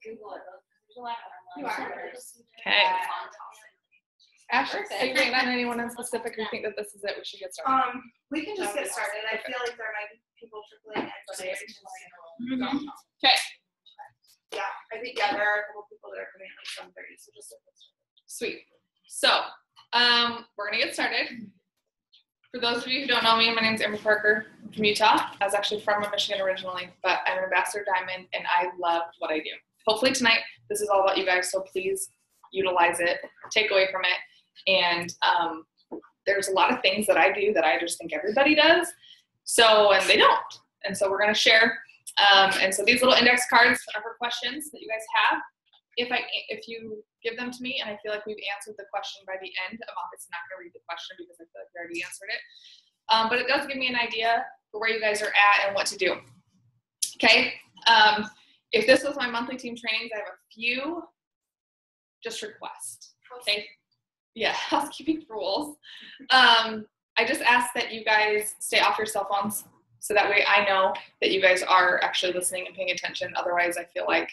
Google it. There's a lot of Okay. Ashley, are you waiting on anyone in specific who think that this is it? We should get started. We can just get started. I feel like there might be people trickling in, but I just don't know. Okay. Yeah, I think there are a couple people that are coming at like 7:30, so just get started. Sweet. So, we're gonna get started. For those of you who don't know me, my name is Amber Parker. I'm from Utah. I was actually from Michigan originally, but I'm an Ambassador Diamond, and I love what I do. Hopefully tonight, this is all about you guys, so please utilize it, take away from it. And there's a lot of things that I do that I just think everybody does, and they don't. And so we're going to share. And so these little index cards are for questions that you guys have. If you give them to me and I feel like we've answered the question by the end, I'm obviously not going to read the question because I feel like we already answered it. But it does give me an idea for where you guys are at and what to do. Okay. If this was my monthly team trainings, I have a few just requests. Okay. Yeah, housekeeping rules. I just ask that you guys stay off your cell phones so that way I know that you guys are actually listening and paying attention. Otherwise, I feel like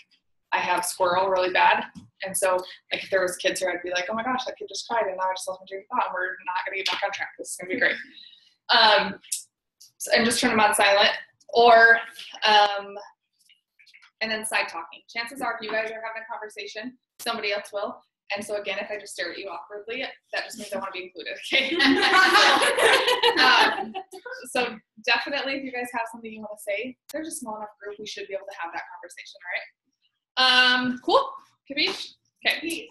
I have squirrel really bad. And so, like, if there was kids here, I'd be like, oh my gosh, that kid just cried and now I just lost my train of thought and we're not going to get back on track. This is going to be great. And just turn them on silent. Or, and then side talking. Chances are if you guys are having a conversation, somebody else will. And so again, if I just stare at you awkwardly, that just means I want to be included, okay? So definitely if you guys have something you want to say, there's a small enough group, we should be able to have that conversation, all right? Cool? Kabish? Okay.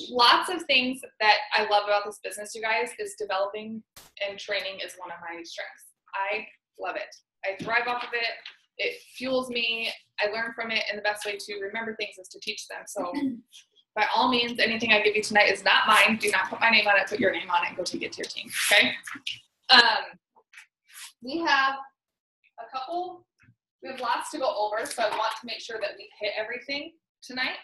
Lots of things that I love about this business, you guys, is developing and training is one of my strengths. I love it. I thrive off of it. It fuels me. I learn from it, and the best way to remember things is to teach them. So by all means, anything I give you tonight is not mine. Do not put my name on it. Put your name on it and go take it to your team, okay? We have lots to go over, so I want to make sure that we hit everything tonight.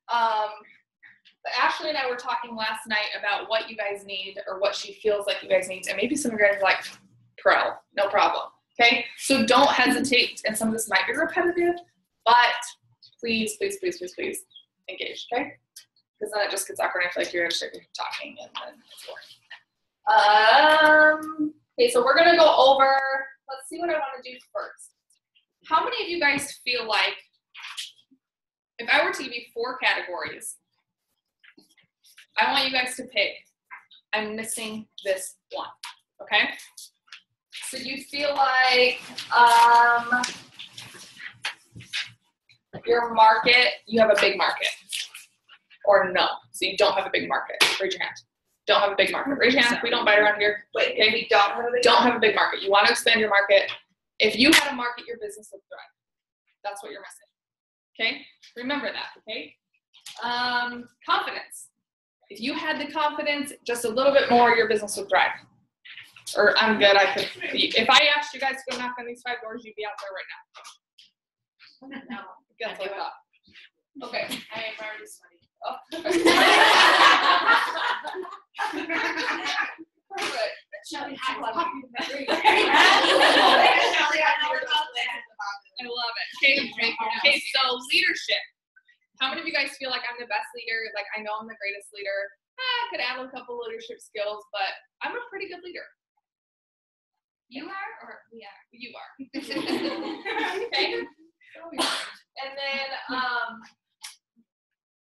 But Ashley and I were talking last night about what you guys need or what she feels like you guys need, and maybe some of you guys are like, no problem, okay? So don't hesitate, and some of this might be repetitive, but please, please, please, please, please engage, okay? Because then it just gets awkward and I feel like you're going to start talking and then it's boring. Okay, so we're going to go over, let's see what I want to do first. How many of you guys feel like, if I were to give you 4 categories, I want you guys to pick, I'm missing this one, okay? So you feel like your market, you have a big market. Or no, so you don't have a big market. Raise your hand. Don't have a big market. Raise your hand. We don't buy around here. Wait, okay? we don't have a big Don't have a big market. You want to expand your market. If you had a market, your business would thrive. That's what you're missing. Okay? Remember that, okay? Confidence. If you had the confidence, just a little bit more, your business would thrive. Or I'm good, if I asked you guys to go knock on these 5 doors, you'd be out there right now. No. Guess what I thought. Okay. I am already sweaty. Oh. Perfect. Shelly, I love it. I love it. Okay, so leadership. How many of you guys feel like I'm the best leader? Like, I know I'm the greatest leader. I could add a couple leadership skills, but I'm a pretty good leader. You are, or we are? You are. Okay. And then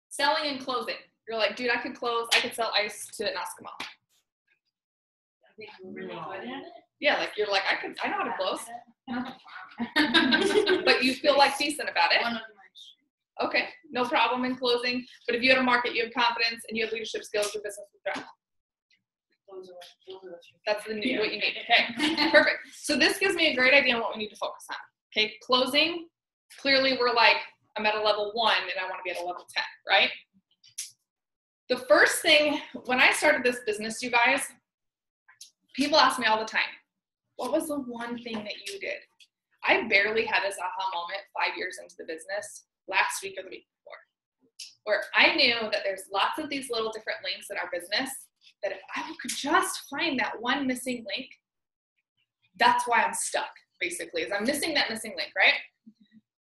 selling and closing. You're like, dude, I could sell ice to an Eskimo. I think we're really good at it. Yeah, like you're like, I know how to close. But you feel like decent about it. Okay, no problem in closing. But if you had a market, you have confidence, and you have leadership skills, your business will thrive. That's what you need. Okay, perfect. So this gives me a great idea on what we need to focus on. Okay, closing. Clearly, we're like, I'm at a level 1, and I want to be at a level 10, right? The first thing, when I started this business, you guys, people ask me all the time, what was the one thing that you did? I barely had this aha moment 5 years into the business, last week or the week before, where I knew that there's lots of these little different links in our business that if I could just find that one missing link, that's why I'm stuck, basically, is I'm missing that missing link, right?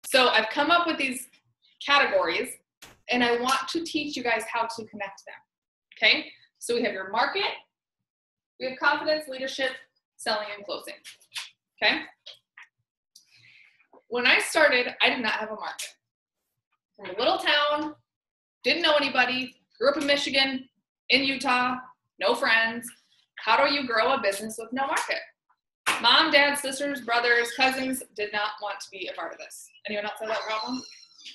So I've come up with these categories, and I want to teach you guys how to connect them. Okay? So we have your market, we have confidence, leadership, selling, and closing. Okay? When I started, I did not have a market. From a little town, didn't know anybody, grew up in Michigan, in Utah, no friends. How do you grow a business with no market? Mom, dad, sisters, brothers, cousins did not want to be a part of this. Anyone else have that problem?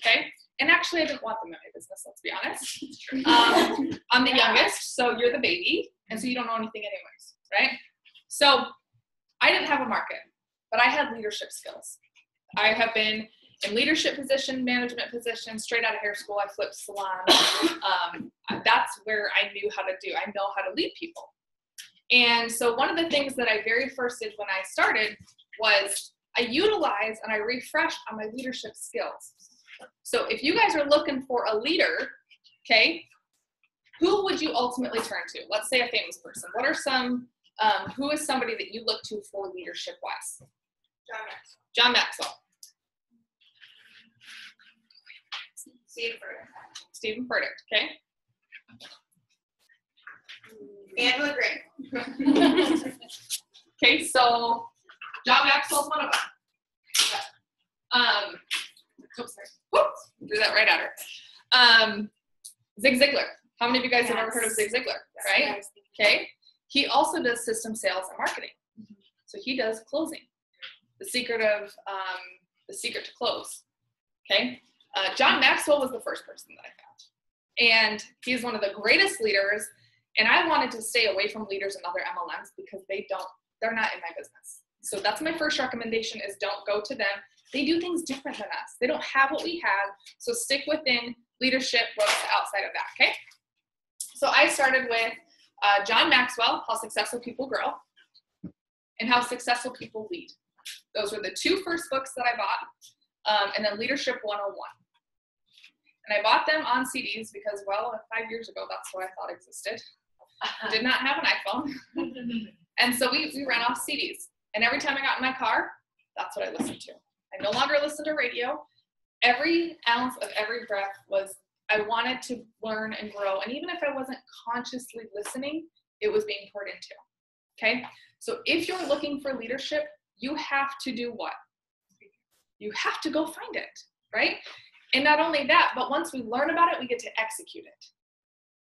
Okay. And actually, I didn't want them in my business, let's be honest. I'm the youngest, so you're the baby, and so you don't know anything anyways, right? So I didn't have a market, but I had leadership skills. I have been in leadership position, management position, straight out of hair school. I flipped salons. That's where I knew how to do. I know how to lead people. And so one of the things that I very first did when I started was I utilized and I refreshed on my leadership skills. So if you guys are looking for a leader, okay, who would you ultimately turn to? Let's say a famous person. What are some, who is somebody that you look to for leadership wise? John Maxwell. John Maxwell. Stephen Furtick, okay? Angela Gray. Okay, so John Maxwell's one of them. Oops, sorry. Whoops, do that right at her. Zig Ziglar. How many of you guys have ever heard of Zig Ziglar, right? Okay. He also does system sales and marketing. So he does closing. The secret to close. Okay. John Maxwell was the first person that I found. And he's one of the greatest leaders. And I wanted to stay away from leaders in other MLMs because they're not in my business. So that's my first recommendation is don't go to them. They do things different than us. They don't have what we have. So stick within leadership, what's outside of that, okay? So I started with John Maxwell, How Successful People Grow, and How Successful People Lead. Those were the two first books that I bought, and then Leadership 101. And I bought them on CDs because, well, 5 years ago, that's what I thought existed. Did not have an iPhone. And so we ran off CDs. And every time I got in my car, that's what I listened to. I no longer listen to radio. Every ounce of every breath was, I wanted to learn and grow. And even if I wasn't consciously listening, it was being poured into. Okay? So if you're looking for leadership, you have to do what? You have to go find it, right? And not only that, but once we learn about it, we get to execute it.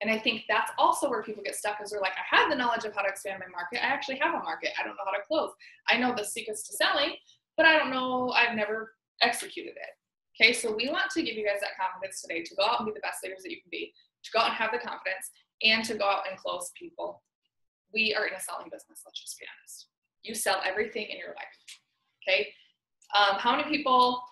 And I think that's also where people get stuck is they're like, I have the knowledge of how to expand my market. I actually have a market. I don't know how to close. I know the secrets to selling, but I don't know, I've never executed it. Okay, so we want to give you guys that confidence today to go out and be the best leaders that you can be, to go out and have the confidence, and to go out and close people. We are in a selling business, let's just be honest. You sell everything in your life, okay? How many people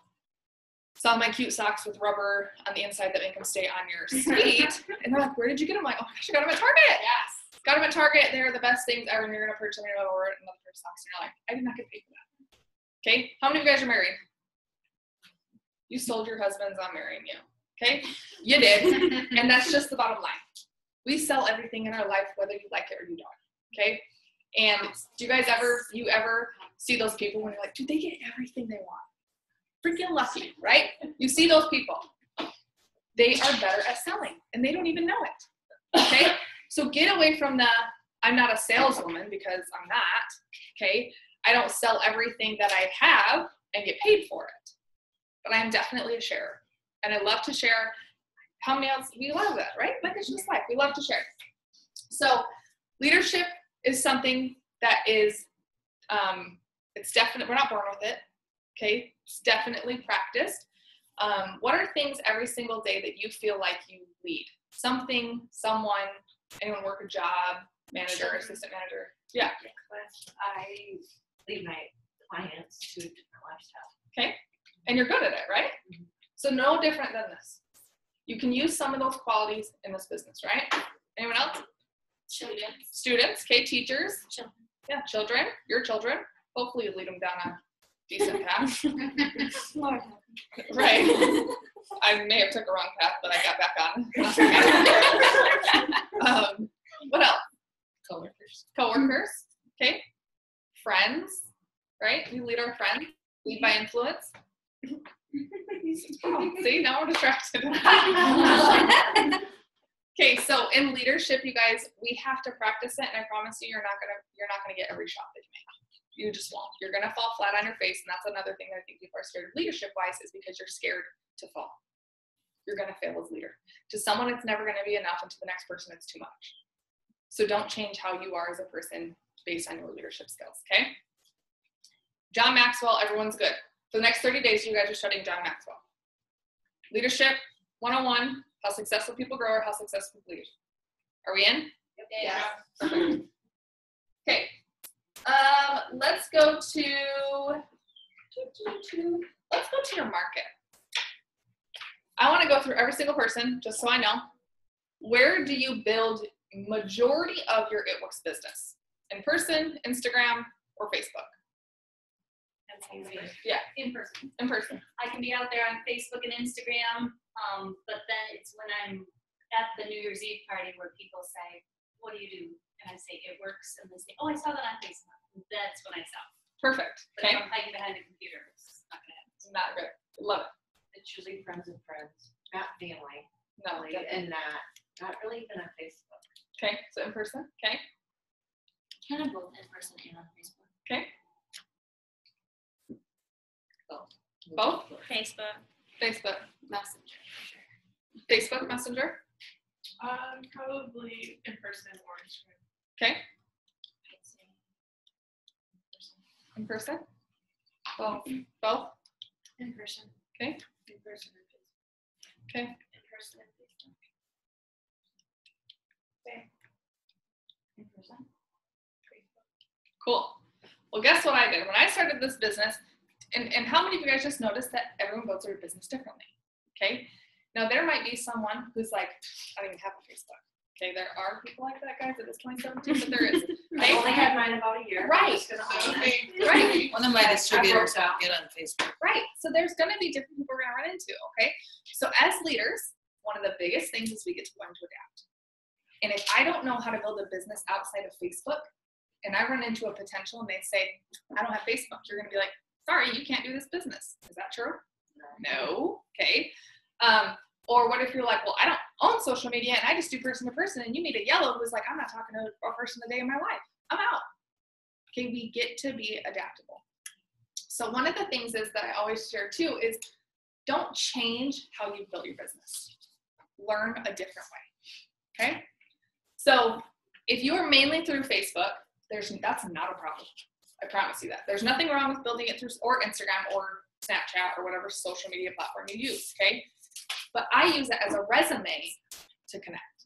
saw my cute socks with rubber on the inside that make them stay on your feet? And they're like, where did you get them? I'm like, oh my gosh, I got them at Target. Yes. Got them at Target. They're the best things ever. And you're going to purchase them. You're going to order another pair of socks. And you're like, I did not get paid for that. Okay. How many of you guys are married? You sold your husbands on marrying you. Okay. You did. And that's just the bottom line. We sell everything in our life, whether you like it or you don't. Okay. And do you guys ever see those people when you're like, dude, they get everything they want? Freaking lucky, right? You see those people. They are better at selling, and they don't even know it, okay? So get away from the, I'm not a saleswoman because I'm not, okay? I don't sell everything that I have and get paid for it, but I am definitely a sharer, and I love to share. How many else? We love that, right? Like it's just life. We love to share. So leadership is something that is, it's definite. We're not born with it. Okay, it's definitely practiced. What are things every single day that you feel like you lead? Something, someone, anyone work a job, manager, assistant manager? Yeah. I lead my clients to a different lifestyle. Okay, and you're good at it, right? Mm-hmm. So no different than this. You can use some of those qualities in this business, right? Anyone else? Students, okay, teachers. Children. Yeah, children, your children. Hopefully you lead them down a decent path. Lord. Right. I may have took a wrong path, but I got back on. What else? Coworkers. Okay. Friends. Right? We lead our friends. Lead by influence. Oh, see, now we're distracted. Okay, so in leadership, you guys, we have to practice it, and I promise you, you're not gonna get every shot that you make. You just won't. You're gonna fall flat on your face, and that's another thing that I think people are scared of leadership-wise is because you're scared to fall. You're gonna fail as leader. To someone, it's never gonna be enough, and to the next person, it's too much. So don't change how you are as a person based on your leadership skills. Okay. John Maxwell, everyone's good. For the next 30 days, you guys are studying John Maxwell. Leadership 101. How successful people grow or how successful people lead. Are we in? Yeah. Okay. Let's go to your market. I want to go through every single person just so I know. Where do you build majority of your It Works business? In person, Instagram, or Facebook? That's easy. Yeah. In person. In person. I can be out there on Facebook and Instagram, but then it's when I'm at the New Year's Eve party where people say, what do you do? And I say, It Works. And they say, oh, I saw that on Facebook. That's when I sell. Perfect. But Okay. if I'm hiding behind a computer, it's not going to happen. It's not good. Love it. It's usually friends and friends, not family, No. really, and not really even on Facebook. Okay. So in person. Okay. Kind of both in person and on Facebook. Okay. Both. Both? Facebook. Facebook. Messenger. Facebook Messenger. Probably in person or Instagram. Okay. I'd say In person. Both. Both. in person. Okay. In person and Facebook. Okay. In person and Facebook. In person. Cool. Well, guess what I did? When I started this business, and how many of you guys just noticed that everyone builds their business differently? Okay. Now, there might be someone who's like, I don't even have a Facebook. Okay. There are people like that, guys, at this 2017, but there is. I only had mine about a year. Right. I'm just gonna own it. Right. One of my distributors don't get on Facebook. Right. So there's going to be different people we're going to run into. Okay. So as leaders, one of the biggest things is we get to learn to adapt. And if I don't know how to build a business outside of Facebook, and I run into a potential and they say, I don't have Facebook, you're going to be like, sorry, you can't do this business. Is that true? No. Okay. Or what if you're like, well, I don't own social media and I just do person to person, and you meet a yellow who's like, I'm not talking to a person a day in my life. I'm out. Okay. We get to be adaptable. So one of the things is that I always share too is don't change how you build your business. Learn a different way. Okay. So if you are mainly through Facebook, that's not a problem. I promise you that. There's nothing wrong with building it through or Instagram or Snapchat or whatever social media platform you use, okay? But I use it as a resume to connect.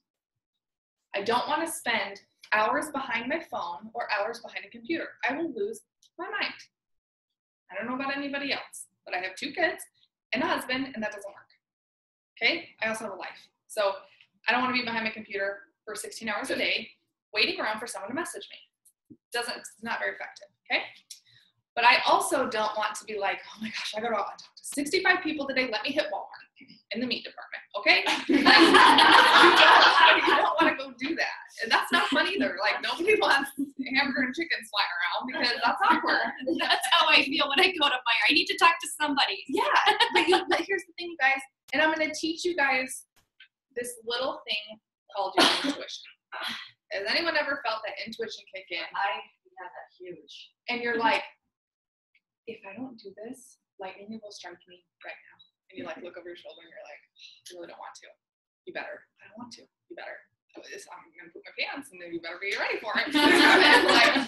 I don't want to spend hours behind my phone or hours behind a computer. I will lose my mind. I don't know about anybody else, but I have 2 kids and a husband, and that doesn't work. Okay? I also have a life. So I don't want to be behind my computer for 16 hours a day waiting around for someone to message me. It's not very effective, okay? But I also don't want to be like, oh my gosh, I got to talk to 65 people today. Let me hit Walmart in the meat department, okay? you don't want to go do that. And that's not fun either. Like, nobody wants hamburger and chickens flying around because that's awkward. That's how I feel when I go to fire. I need to talk to somebody. Yeah, but here's the thing, you guys, and I'm going to teach you guys this little thing called your intuition. Has anyone ever felt that intuition kick in? I have that huge. And you're like, if I don't do this, lightning will strike me right now. And you like look over your shoulder and you're like, I really don't want to. You better. I don't want to. You better. I'm going to put my pants and then you better be ready for it. Like,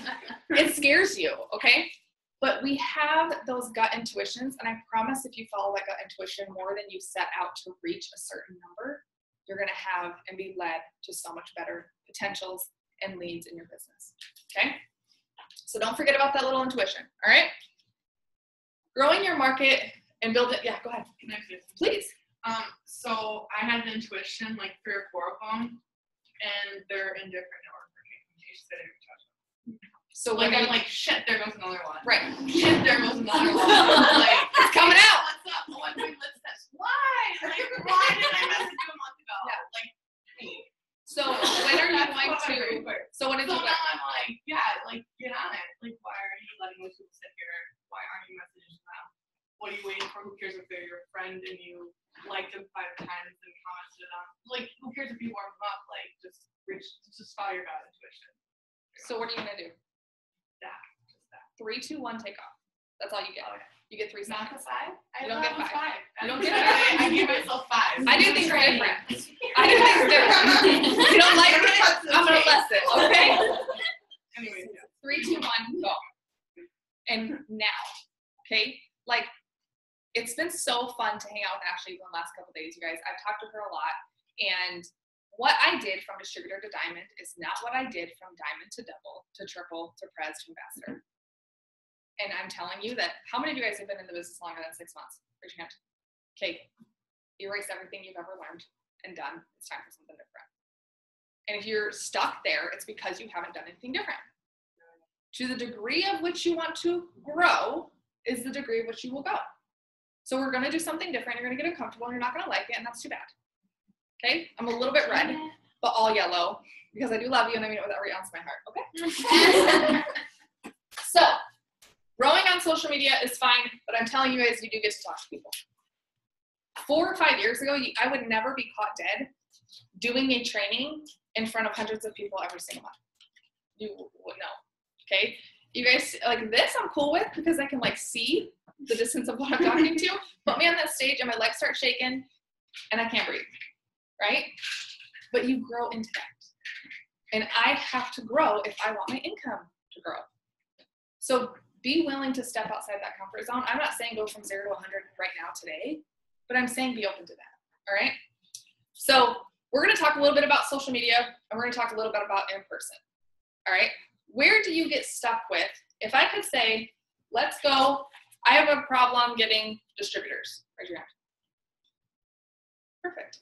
it scares you, okay? But we have those gut intuitions, and I promise if you follow that gut intuition more than you set out to reach a certain number, you're going to have and be led to so much better potentials and leads in your business, okay? So don't forget about that little intuition, all right? Growing your market and build it. Yeah, go ahead. Please. So I had an intuition, like 3 or 4 of them, and they're in different network marketing communications that I didn't touch on. So Like, when I'm like, shit, there goes another one. right. Shit, there goes another one. Like, It's coming out. what's up? Oh, I'm doing lip test. Why? Like, why did I message you a month ago? Yeah. Like, hey. So when are you That's going what I'm to? ready for. So when did So you? now I'm like, yeah, like, get on it. Like, why are you letting those people sit here? Why aren't you messaging them? What are you waiting for? Who cares if they're your friend and you like them 5 times and commented on, like, who cares if you warm them up? Like, just follow your gut intuition. So what are you gonna do? Just that. 3, 2, 1, take off. That's all you get. Okay. You get 3 Not seconds. the 5? You don't get 5. I You don't don't get get 5. I give myself 5. I do things different. I do things different. You don't like it? I'm gonna listen, okay? Anyways, yeah. 3, 2, 1, go. And now, okay? Like, it's been so fun to hang out with Ashley the last couple days, you guys. I've talked to her a lot, and what I did from distributor to diamond is not what I did from diamond to double, to triple, to prez, to ambassador. And I'm telling you that, how many of you guys have been in the business longer than 6 months? Raise your hand. Okay, erase everything you've ever learned and done. It's time for something different. And if you're stuck there, it's because you haven't done anything different. To the degree of which you want to grow is the degree of which you will go. So we're gonna do something different. You're gonna get uncomfortable and you're not gonna like it, and that's too bad. Okay, I'm a little bit red, but all yellow, because I do love you and I mean it with every ounce of my heart, okay? So, growing on social media is fine, but I'm telling you guys, you do get to talk to people. 4 or 5 years ago, I would never be caught dead doing a training in front of hundreds of people every single month. You would know, okay? You guys, like this I'm cool with because I can like see the distance of what I'm talking to. Put me on that stage and my legs start shaking and I can't breathe, right? But you grow into that. And I have to grow if I want my income to grow. So be willing to step outside that comfort zone. I'm not saying go from 0 to 100 right now today, but I'm saying be open to that, all right? So we're gonna talk a little bit about social media and we're gonna talk a little bit about in person, all right? Where do you get stuck with, if I could say, let's go, I have a problem getting distributors. Raise your hand. Perfect.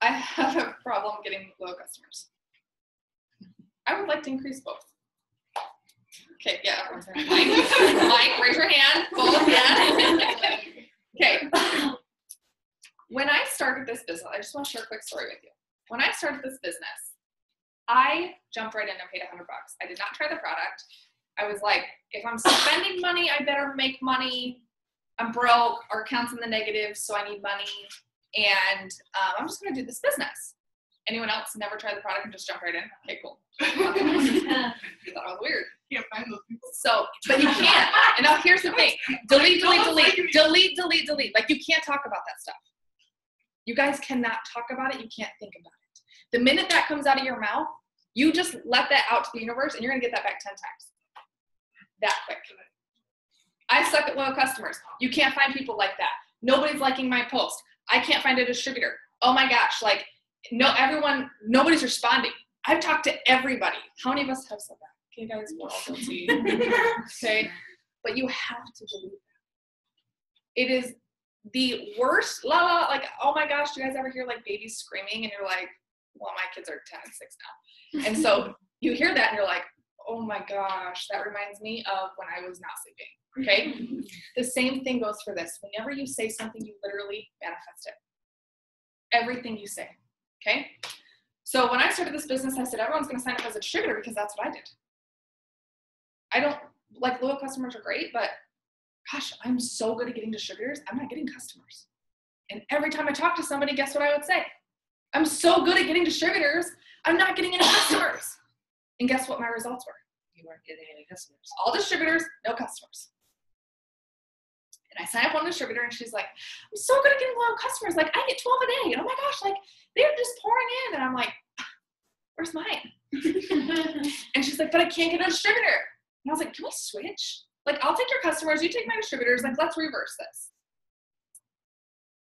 I have a problem getting low customers. I would like to increase both. Okay, yeah, everyone's hand. Mike, raise your hand, both hands. Okay. When I started this business, I just want to share a quick story with you. When I started this business, I jumped right in and paid $100. I did not try the product. I was like, if I'm spending money, I better make money. I'm broke, our account's in the negative, so I need money. And I'm just gonna do this business. Anyone else never tried the product and just jump right in? Okay, cool. You thought I was weird. Can't find those people. So, but you can't. And now here's the thing. Delete. Like you can't talk about that stuff. You guys cannot talk about it. You can't think about it. The minute that comes out of your mouth, you just let that out to the universe and you're gonna get that back 10 times. That quick. I suck at loyal customers. You can't find people like that. Nobody's liking my post. I can't find a distributor. Oh my gosh, like nobody's responding. I've talked to everybody. How many of us have said that? Okay, guys, we're all guilty. Okay, but you have to believe that. It is the worst, like, oh my gosh, do you guys ever hear like babies screaming and you're like, well, my kids are 10 and 6 now. And so you hear that and you're like, oh my gosh, that reminds me of when I was not sleeping, okay? The same thing goes for this. Whenever you say something, you literally manifest it. Everything you say, okay? So when I started this business, I said, everyone's gonna sign up as a distributor because that's what I did. I don't, like loyal customers are great, but gosh, I'm so good at getting distributors, I'm not getting customers. And every time I talk to somebody, guess what I would say? I'm so good at getting distributors, I'm not getting any customers. And guess what my results were? You weren't getting any customers. All distributors, no customers. And I sign up one distributor and she's like, I'm so good at getting loyal customers. Like I get 12 a day. And oh my gosh, like they're just pouring in. And I'm like, where's mine? And she's like, but I can't get a distributor. And I was like, can we switch? Like I'll take your customers, you take my distributors. Like let's reverse this.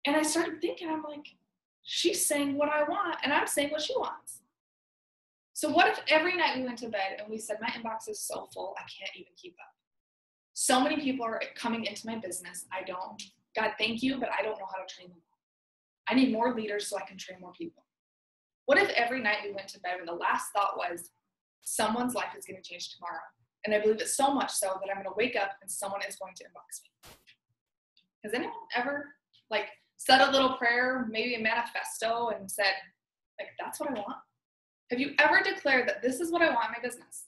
And I started thinking, I'm like, she's saying what I want and I'm saying what she wants. So what if every night we went to bed and we said, my inbox is so full, I can't even keep up. So many people are coming into my business. God, thank you, but I don't know how to train them. I need more leaders so I can train more people. What if every night we went to bed and the last thought was, someone's life is going to change tomorrow. And I believe it so much so that I'm going to wake up and someone is going to inbox me. Has anyone ever like said a little prayer, maybe a manifesto and said, like, that's what I want? Have you ever declared that this is what I want in my business?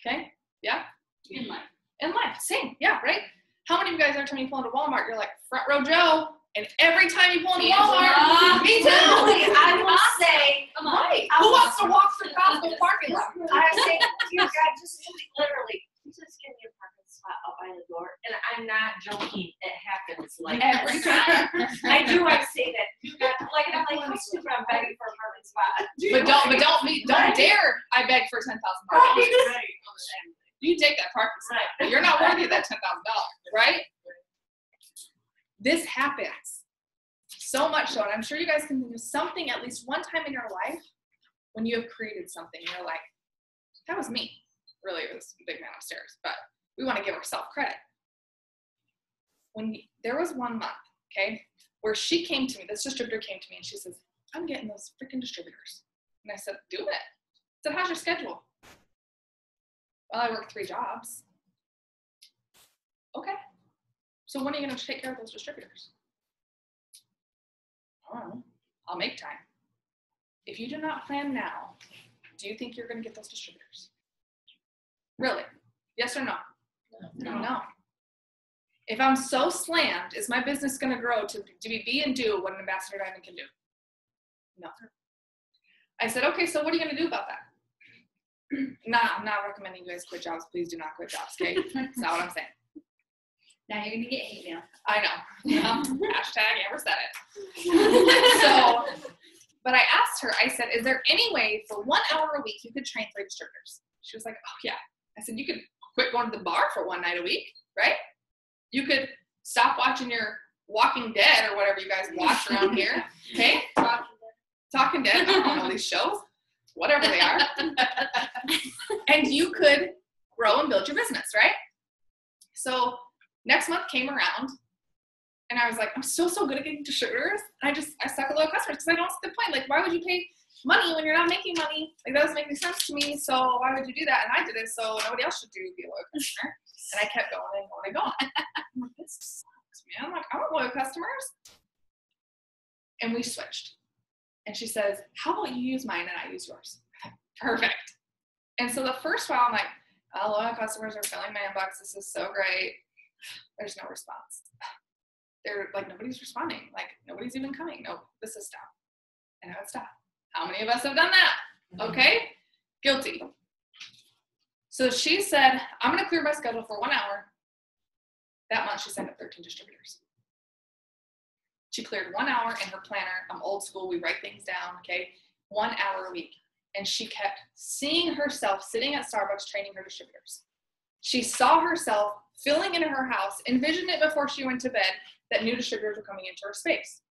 Okay, yeah? In life. In life, same, yeah, right? How many of you guys, every time you pull into Walmart, you're like, front row Joe, And every time you pull into Hands Walmart, off. me too. Really, I will say, Come on. Right. Who wants to walk through Costco parking lot? I say, dear God, just literally, just give me a parking spot out by the door. And I'm not joking, it happens like Every this. time. I do, I say that. Like, I'm like, how stupid, I'm begging for a parking spot. Don't dare I beg for $10,000. You take that parking spot. Right. You're not worthy of that $10,000, right? This happens so much so, and I'm sure you guys can think of something at least one time in your life when you have created something. You're like, that was me. Really, it was the big man upstairs, but we want to give ourselves credit. There was one month, okay, where she came to me, this distributor came to me, and she says, I'm getting those freaking distributors. And I said, do it. I said, how's your schedule? Well, I work 3 jobs. Okay. So when are you going to take care of those distributors? I don't know. I'll make time. If you do not plan now, do you think you're going to get those distributors? Really? Yes or no? No. If I'm so slammed, is my business going to grow to be and do what an Ambassador Diamond can do? No. I said, okay, so what are you going to do about that? I'm not recommending you guys quit jobs. Please do not quit jobs, okay? That's not what I'm saying. Now you're gonna get hate mail. I know. Hashtag Amber said it. So, but I asked her, I said, is there any way for 1 hour a week you could train 3 distributors? She was like, oh yeah. I said, you could quit going to the bar for 1 night a week, right? You could stop watching your Walking Dead or whatever you guys watch around here, okay? Talking Dead, I don't know these shows, whatever they are. And you could grow and build your business, right? So next month came around, and I was like, I'm so good at getting distributors. I suck at loyal customers because I don't see the point. Like, why would you pay money when you're not making money? Like, that doesn't make any sense to me. So why would you do that? And I did it, so nobody else should be a loyal customer. And I kept going and going and going. I'm like, this sucks, man. I'm like, I want loyal customers. And we switched. And she says, how about you use mine and I use yours? Perfect. And so the first while I'm like, oh, loyal customers are filling my inbox. This is so great. There's no response. They're like, nobody's responding. Like, nobody's even coming. Nope, this is stopped. And now it's stopped. How many of us have done that? Okay, guilty. So she said, I'm going to clear my schedule for 1 hour. That month, she signed up 13 distributors. She cleared 1 hour in her planner. I'm old school. We write things down, okay? 1 hour a week. And she kept seeing herself sitting at Starbucks training her distributors. She saw herself filling in her house, envisioned it before she went to bed, that new distributors were coming into her space.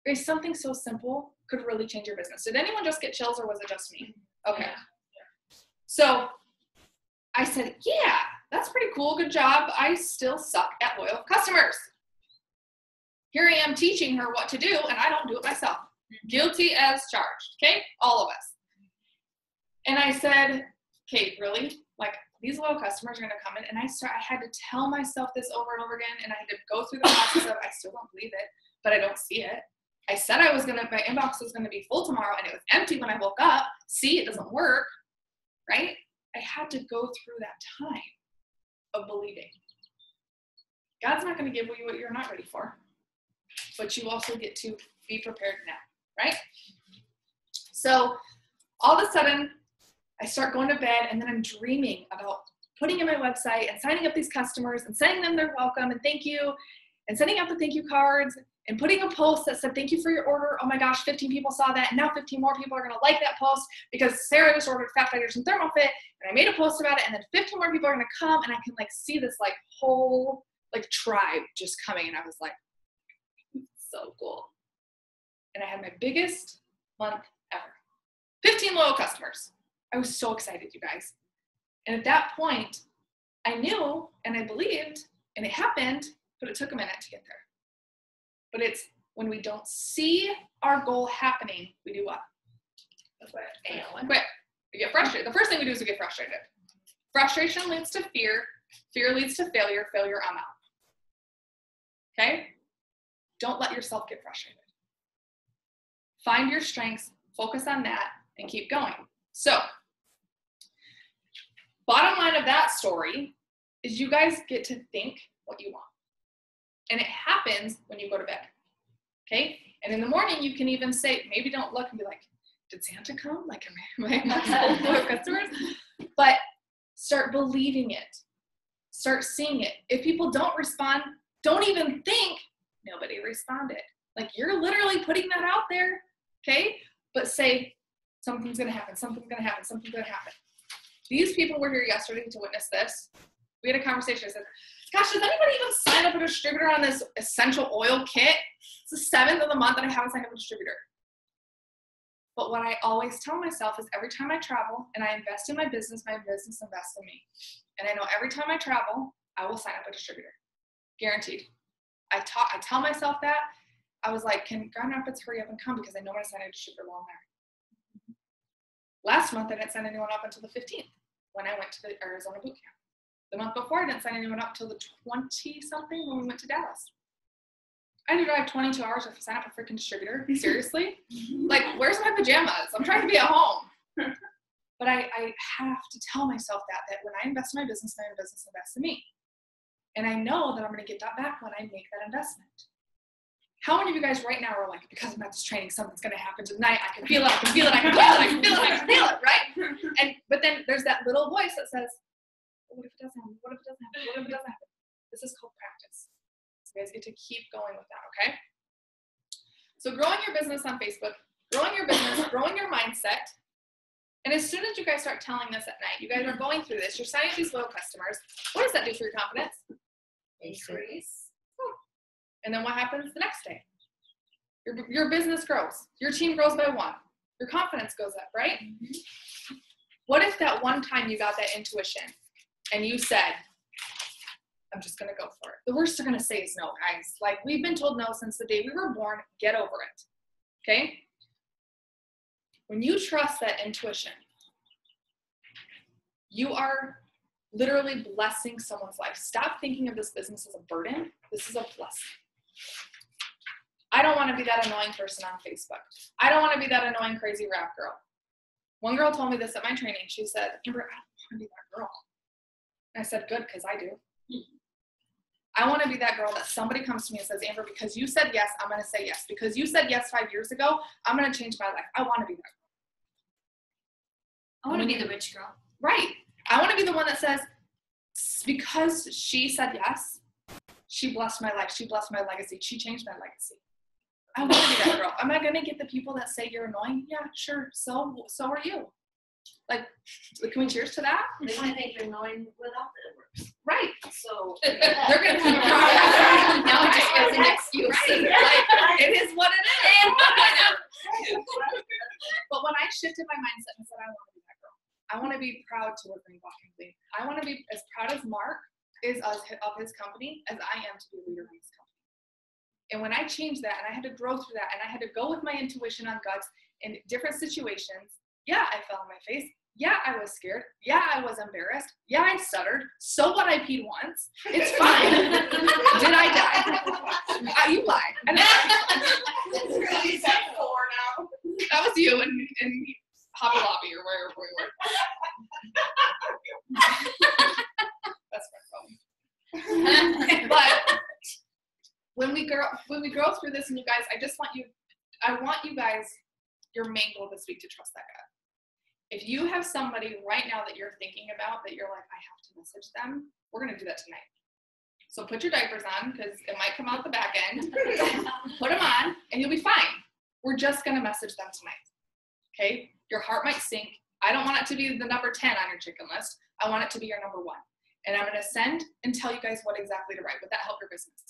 There's something so simple could really change your business. Did anyone just get chills, or was it just me? Okay. Yeah. So I said, yeah, that's pretty cool. Good job. I still suck at loyal customers. Here I am teaching her what to do, and I don't do it myself. Guilty as charged, okay? All of us. And I said, okay, really? Like, these loyal customers are going to come in, and I had to tell myself this over and over again, and I had to go through the process of, I still don't believe it, but I don't see it. I said my inbox was going to be full tomorrow, and it was empty when I woke up. See, it doesn't work, right? I had to go through that time of believing. God's not going to give you what you're not ready for, but you also get to be prepared now, right? So all of a sudden, I start going to bed, and then I'm dreaming about putting in my website and signing up these customers and sending them their welcome and thank you and sending out the thank you cards and putting a post that said, thank you for your order. Oh my gosh, 15 people saw that. And now 15 more people are going to like that post because Sarah just ordered Fat Fighters and ThermoFit. And I made a post about it. And then 15 more people are going to come, and I can like see this like whole like tribe just coming. And I was like, so cool. And I had my biggest month ever. 15 loyal customers. I was so excited, you guys. And at that point, I knew and I believed, and it happened, but it took a minute to get there. But it's when we don't see our goal happening, we do what? Quit. We get frustrated. The first thing we do is we get frustrated. Frustration leads to fear. Fear leads to failure. Failure, I'm out. Okay? Don't let yourself get frustrated. Find your strengths, focus on that, and keep going. So, bottom line of that story is you guys get to think what you want. And it happens when you go to bed. Okay? And in the morning, you can even say, maybe don't look and be like, did Santa come? Like, am I full of customers? But start believing it. Start seeing it. If people don't respond, don't even think nobody responded. Like, you're literally putting that out there, okay? But say, something's gonna happen, something's gonna happen, something's gonna happen. These people were here yesterday to witness this. We had a conversation. I said, gosh, does anybody even sign up a distributor on this essential oil kit? It's the 7th of the month that I haven't signed up a distributor. But what I always tell myself is every time I travel and I invest in my business invests in me. And I know every time I travel, I will sign up a distributor. Guaranteed. I tell myself that. I was like, can Grand Rapids hurry up and come because I know I'm going to sign a distributor while I'm there. Last month, I didn't sign anyone up until the 15th when I went to the Arizona boot camp. The month before, I didn't sign anyone up till the 20-something when we went to Dallas. I had to drive 22 hours to sign up a freaking distributor. Seriously? Like, where's my pajamas? I'm trying to be at home. But I have to tell myself that when I invest in my business invests in me. And I know that I'm going to get that back when I make that investment. How many of you guys right now are like, because I'm at this training, something's going to happen tonight. I can feel it, I can feel it, I can feel it, I can feel it, I can feel it, right? But then there's that little voice that says, what if it doesn't happen? What if it doesn't happen? What if it doesn't happen? This is called practice. You guys get to keep going with that, okay? So growing your business on Facebook, growing your business, growing your mindset. And as soon as you guys start telling this at night, you guys are going through this, you're signing these loyal customers. What does that do for your confidence? Increase. And then what happens the next day? Your business grows. Your team grows by 1. Your confidence goes up, right? Mm-hmm. What if that one time you got that intuition and you said, I'm just going to go for it. The worst they're going to say is no, guys. Like, we've been told no since the day we were born. Get over it. Okay? When you trust that intuition, you are literally blessing someone's life. Stop thinking of this business as a burden. This is a blessing. I don't want to be that annoying person on Facebook. I don't want to be that annoying, crazy rap girl. One girl told me this at my training. She said, Amber, I don't want to be that girl. And I said, good, because I do. I want to be that girl that somebody comes to me and says, Amber, because you said yes, I'm going to say yes. Because you said yes 5 years ago, I'm going to change my life. I want to be that girl. I want to be the rich girl. Right. I want to be the one that says, because she said yes, she blessed my life. She blessed my legacy. She changed my legacy. I want to be that girl. Am I going to get the people that say you're annoying? Yeah, sure. So are you. Like, can we cheers to that? They might think you're annoying without the works. Right. So they're going to come around. Now it just as an excuse. Right. Like, it is what it is. But when I shifted my mindset and said, I want to be that girl. I want to be proud to work in Walk and Clean. I want to be as proud as Mark is of his company as I am to be a leader in his company. And when I changed that, and I had to grow through that, and I had to go with my intuition on guts in different situations, yeah, I fell on my face. Yeah, I was scared. Yeah, I was embarrassed. Yeah, I stuttered. So what, I peed once. It's fine. Did I die? You lie. He's at 4 now. That was you in Hobby Lobby or wherever we were. That's my phone. But when we grow through this, and you guys, I want you guys, your main goal this week to trust that God. If you have somebody right now that you're thinking about that you're like, I have to message them, we're going to do that tonight. So put your diapers on because it might come out the back end. Put them on and you'll be fine. We're just going to message them tonight. Okay? Your heart might sink. I don't want it to be the number 10 on your chicken list. I want it to be your number 1. And I'm going to send and tell you guys what exactly to write. Would that help your business?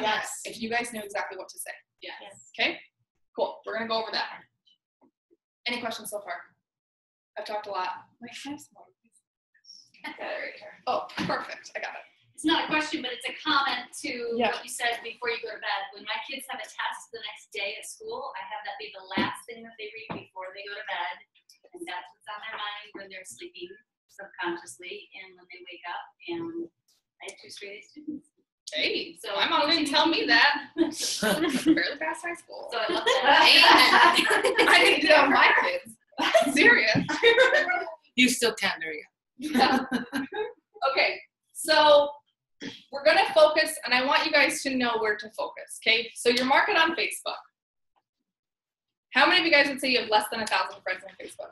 Yes. If you guys knew exactly what to say. Yes. Okay? Cool. We're going to go over that. Any questions so far? I've talked a lot. Wait, can I have some water, please? Right here. Oh, perfect. I got it. It's not a question, but it's a comment to Yeah. what you said before you go to bed. When my kids have a test the next day at school, I have that be the last thing that they read before they go to bed. And that's what's on their mind when they're sleeping subconsciously and when they wake up. And I have 2 straight A students. Hey, So my mom didn't tell me that. Barely past high school. So I love that. I didn't tell my kids. Serious. You still can't there yet. Okay, so we're going to focus, and I want you guys to know where to focus. okay? So you're market on Facebook. How many of you guys would say you have less than 1,000 friends on Facebook?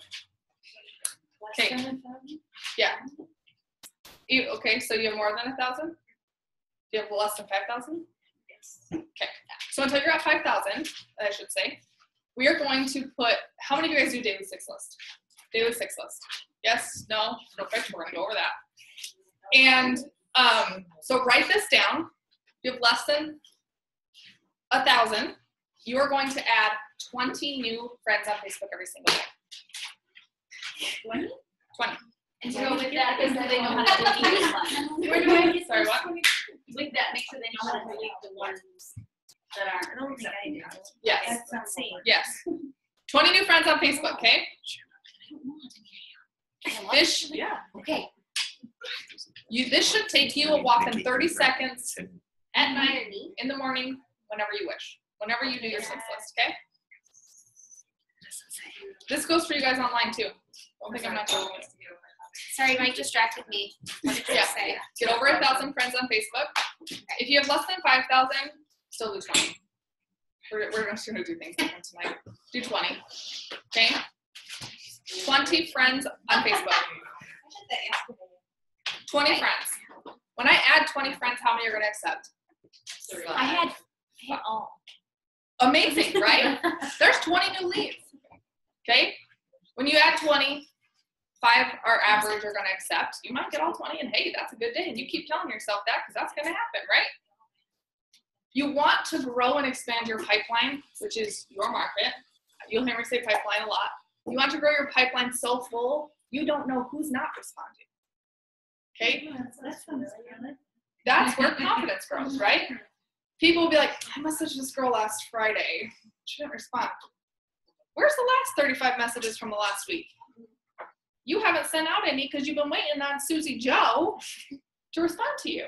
Okay. Yeah. Okay, so you have more than 1,000? Do you have less than 5,000? Yes. Okay. So until you're at 5,000, I should say, we are going to put, how many of you guys do daily 6 list? Daily 6 list. Yes? No? Perfect. We're going to go over that. And so write this down. If you have less than 1,000, you are going to add 20 new friends on Facebook every single day. 20? 20. And so with that, make sure they know how to delete one. Where do I get Sorry, what? With that, make sure they know how to delete the ones that aren't. I don't think I do. Yes. That's insane. Yes. 20 new friends on Facebook, okay? This, Okay. this should take you a walk in 30 seconds at night, in the morning, whenever you wish. Whenever you do your 6 list, okay? This goes for you guys online too. Don't think I'm not doing it. Sorry, Mike distracted me. What did you Yeah. say? Get over 1,000 friends on Facebook. If you have less than 5,000, still do 20. We're just gonna do things different tonight. Do 20. Okay? 20 friends on Facebook. 20 friends. When I add 20 friends, how many are gonna accept? I had all. Amazing, right? There's 20 new leads. Okay? When you add 20, 5 are average are gonna accept. You might get all 20 and hey, that's a good day. And you keep telling yourself that because that's gonna happen, right? You want to grow and expand your pipeline, which is your market. You'll hear me say pipeline a lot. You want to grow your pipeline so full, you don't know who's not responding. Okay? That's where confidence grows, right? People will be like, I messaged this girl last Friday. She didn't respond. Where's the last 35 messages from the last week? You haven't sent out any because you've been waiting on Susie Joe to respond to you.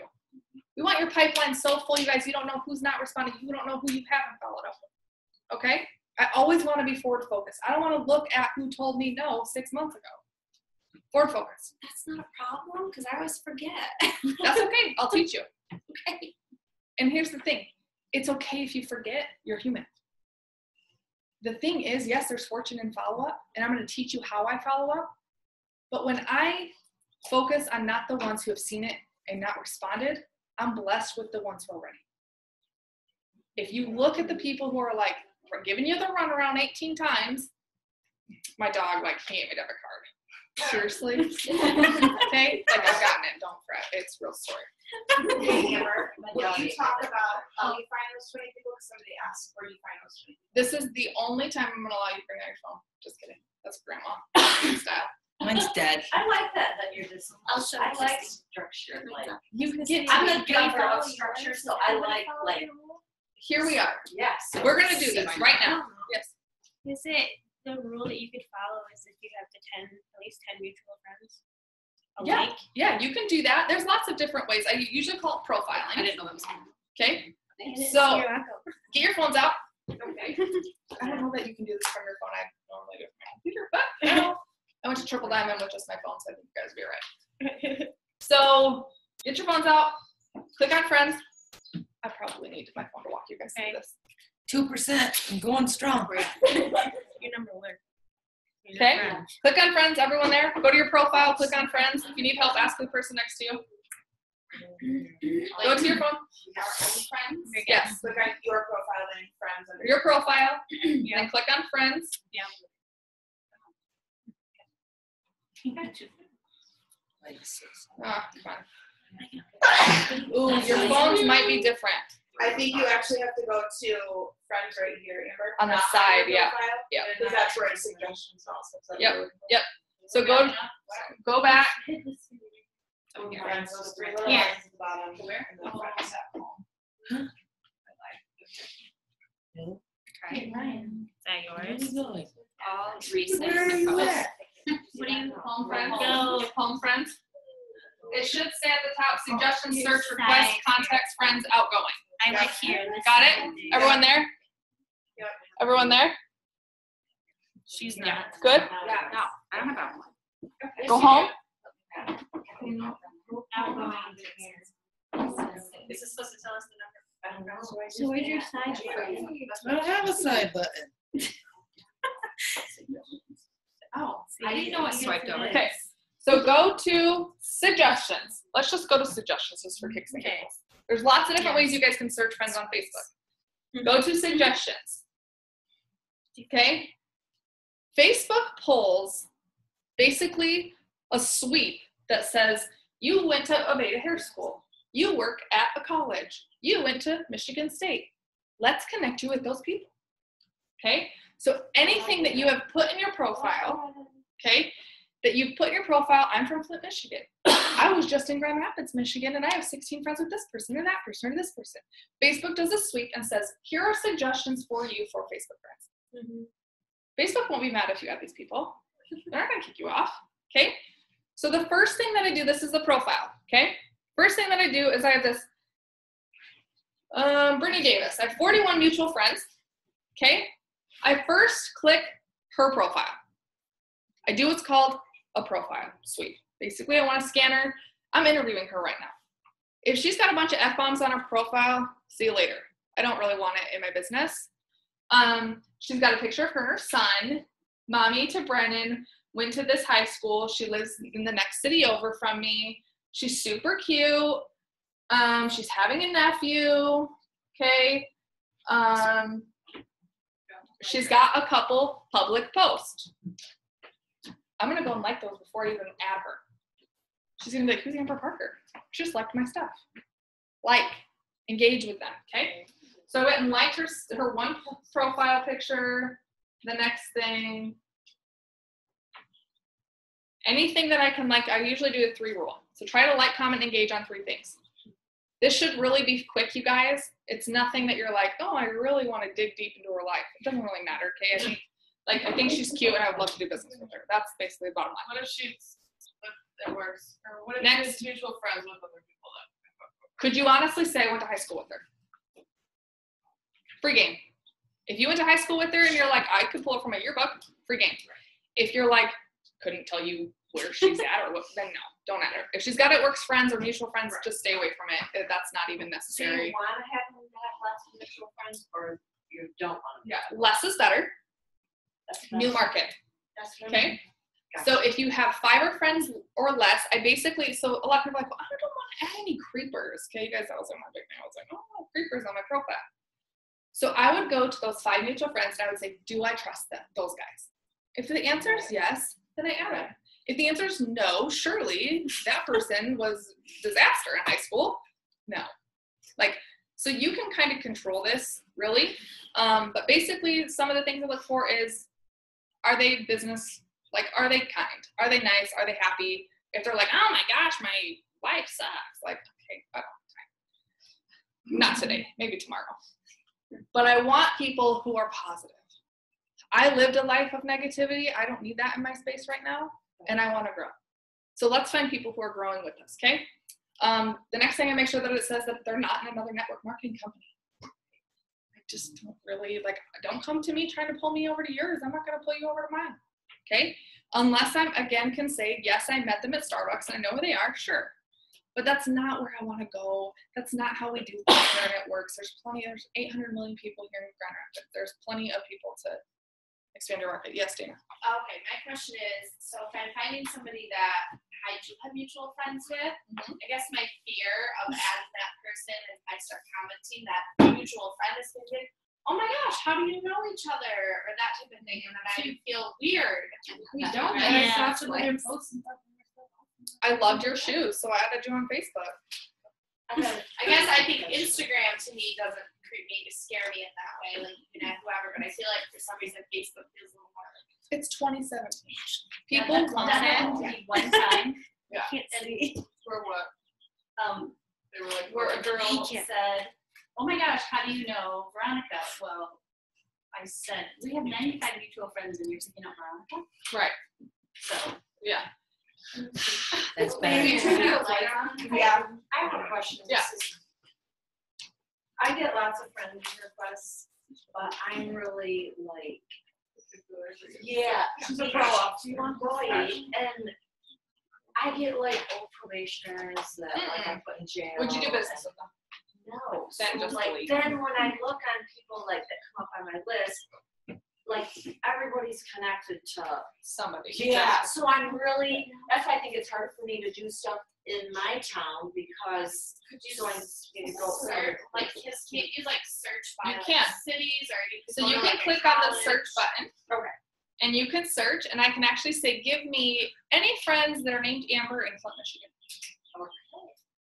We want your pipeline so full, you guys, you don't know who's not responding. You don't know who you haven't followed up with. Okay? I always want to be forward focused. I don't want to look at who told me no 6 months ago. Forward focus. That's not a problem because I always forget. That's okay. I'll teach you. Okay. And here's the thing. It's okay if you forget. You're human. The thing is, yes, there's fortune in follow-up, and I'm going to teach you how I follow up. But when I focus on not the ones who have seen it and not responded, I'm blessed with the ones who are ready. If you look at the people who are like, we're giving you the runaround 18 times, my dog, like, he gave me a debit card. Seriously? Okay? Like, I've gotten it. Don't fret. It's a real story. Hey, Amber, when you talk about how you find those 20 people, because somebody asked where you find those 20 people. This is the only time I'm going to allow you to bring out your phone. Just kidding. That's grandma style. Mine's dead. I like that you're just, I'll show I you. like structure, like, You can get I'm to a giver of structure, so I like, Here we are. yes. We're going to do this right now. Yes. Is it the rule that you could follow is if you have at least 10 mutual friends? Yeah. Alike? Yeah, you can do that. There's lots of different ways. I usually call it profiling. I didn't know that was Okay? And So- you're welcome. Get your phones out. Okay. I don't know that you can do this from your phone. I normally do it from my computer, but I don't know. I went to Triple Diamond with just my phone, so I think you guys will be right. So get your phones out. Click on friends. I probably need my phone to walk you guys through this. 2% and going strong. You're number one. You're Okay. not friends. Click on friends. Everyone there. Go to your profile. Click on friends. If you need help, ask the person next to you. Go to your phone. Friends. Yes. Click on your profile and friends. Under Your profile. Then click on friends. Ah, come on. Ooh, your phones might be different. I think you actually have to go to friends right here, Amber. On the not side, your yeah. profile, Yeah. Because that's where suggestions also. So Yep. Yep. So go back. Friends, those 3 little Here. lines at the bottom. Where? And then friends at home. Hey, Ryan. Is that yours? All Where are you at? What do you home friends? Go. Home friends. It should say at the top, suggestions, Your search, request, side. contacts, friends, outgoing. I like here. This Got is- it? Everyone there? Yep. Everyone there? She's not. Good? Yeah, no, I don't have that one. Go home? Outgoing. Is this supposed to tell us the number? I don't know. So where's your side button? I don't have a side button. Oh, I didn't know it swiped over. Okay, so go to suggestions. Let's just go to suggestions just for kicks and Okay. giggles. There's lots of different ways you guys can search friends on Facebook. Go to suggestions. Okay? Facebook pulls basically a sweep that says you went to Aveda Hair School. You work at a college. You went to Michigan State. Let's connect you with those people. Okay? So anything that you have put in your profile, okay, that you've put in your profile, I'm from Flint, Michigan. I was just in Grand Rapids, Michigan, and I have 16 friends with this person or that person or this person. Facebook does a sweep and says, here are suggestions for you for Facebook friends. Facebook won't be mad if you add these people. They're not going to kick you off, okay? So the first thing that I do, this is the profile, okay? First thing that I do is I have this Brittany Davis. I have 41 mutual friends, okay? I first click her profile. I do what's called a profile sweep. Basically, I want to scan her. I'm interviewing her right now. If she's got a bunch of F-bombs on her profile, see you later. I don't really want it in my business. She's got a picture of her and her son. Mommy to Brennan, went to this high school. She lives in the next city over from me. She's super cute. She's having a nephew, okay? She's got a couple public posts. I'm gonna go and like those before I even add her. She's gonna be like, who's Amber Parker? She just liked my stuff. Like, engage with them, okay? So I went and liked her one profile picture, the next thing. Anything that I can like, I usually do a 3 rule. So try to like, comment, engage on 3 things. This should really be quick, you guys. It's nothing that you're like, oh, I really want to dig deep into her life. It doesn't really matter, okay? I think she's cute and I would love to do business with her. That's basically the bottom line. What if she's, it works, or what if Next. she's mutual friends with other people that? Could you honestly say I went to high school with her? Free game. If you went to high school with her and you're like, I could pull it from a yearbook, free game. If you're like, couldn't tell you where she's at or what, then no, don't add her. If she's got it works friends or mutual friends, just stay away from it. That's not even Do you necessary. want to have them have lots of mutual friends, or you don't want them? Yeah, less is better. That's New market. That's Okay. So if you have 5 friends or less, I basically, so a lot of people are like, well, I don't want to add any creepers. Okay, you guys, that was like my big thing. I was like, oh, creepers on my profile. So I would go to those 5 mutual friends and I would say, do I trust them, those guys? If the answer is yes, then I add them. If the answer is no, surely that person was disaster in high school. No. Like, so you can kind of control this, really. But basically, some of the things I look for is, are they business? Like, are they kind? Are they nice? Are they happy? If they're like, oh my gosh, my life sucks. Like, okay, I don't have time. Not today, maybe tomorrow. But I want people who are positive. I lived a life of negativity. I don't need that in my space right now, and I want to grow. So let's find people who are growing with us, okay? The next thing I make sure that it says that they're not in another network marketing company. I just don't really, like, don't come to me trying to pull me over to yours. I'm not going to pull you over to mine, okay? Unless I, again, can say, yes, I met them at Starbucks and I know who they are, sure. But that's not where I want to go. That's not how we do things here at Works. There's 800 million people here in Grand Rapids. There's plenty of people to expand your market. Yes, Dana. Okay, my question is, so if I'm finding somebody that I do have mutual friends with, I guess my fear of adding that person and I start commenting that mutual friend is going to be, oh my gosh, how do you know each other? Or that type of thing. And then I feel weird. We don't. And And I I saw some of your posts and stuff. I loved your shoes, so I added you on Facebook. I guess I think Instagram to me doesn't creep me, scare me in that way, like you can add whoever, but I feel like for some reason Facebook feels a little more like It's 2017. People That want happened to me one time. Yeah. Can't see. For what? They were like, Where a girl Thank you. said, oh my gosh, how do you know Veronica? Well, I said, we have 95 mutual friends and you're thinking of Veronica? right. So, Yeah. That's Maybe bad. turn it light on. Yeah, I have a question. Yeah. I get lots of friend requests, but I'm really like, yeah. She's a pro-op. You want employee, and I get like old probationers that like I put in jail. Would you do business with them? No, post. Then just Like, delete. then when I look on people like that come up on my list, like everybody's connected to. Somebody. Yeah, so I'm really, that's why I think it's hard for me to do stuff in my town because you want me to go Search, like, like, can't you like search by You like, can. cities or you can So go you to, can like, a click on the college? search button. Okay. And you can search, and I can actually say, give me any friends that are named Amber in Flint, Michigan. Okay.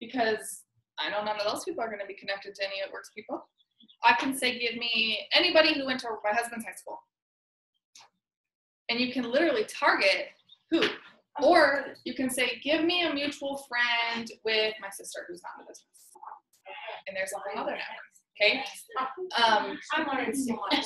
Because I know none of those people are going to be connected to any of Works people. I can say, give me anybody who went to my husband's high school. And you can literally target who. Or you can say, give me a mutual friend with my sister who's not in the business. And there's a whole other network. Okay. I'm learning so much.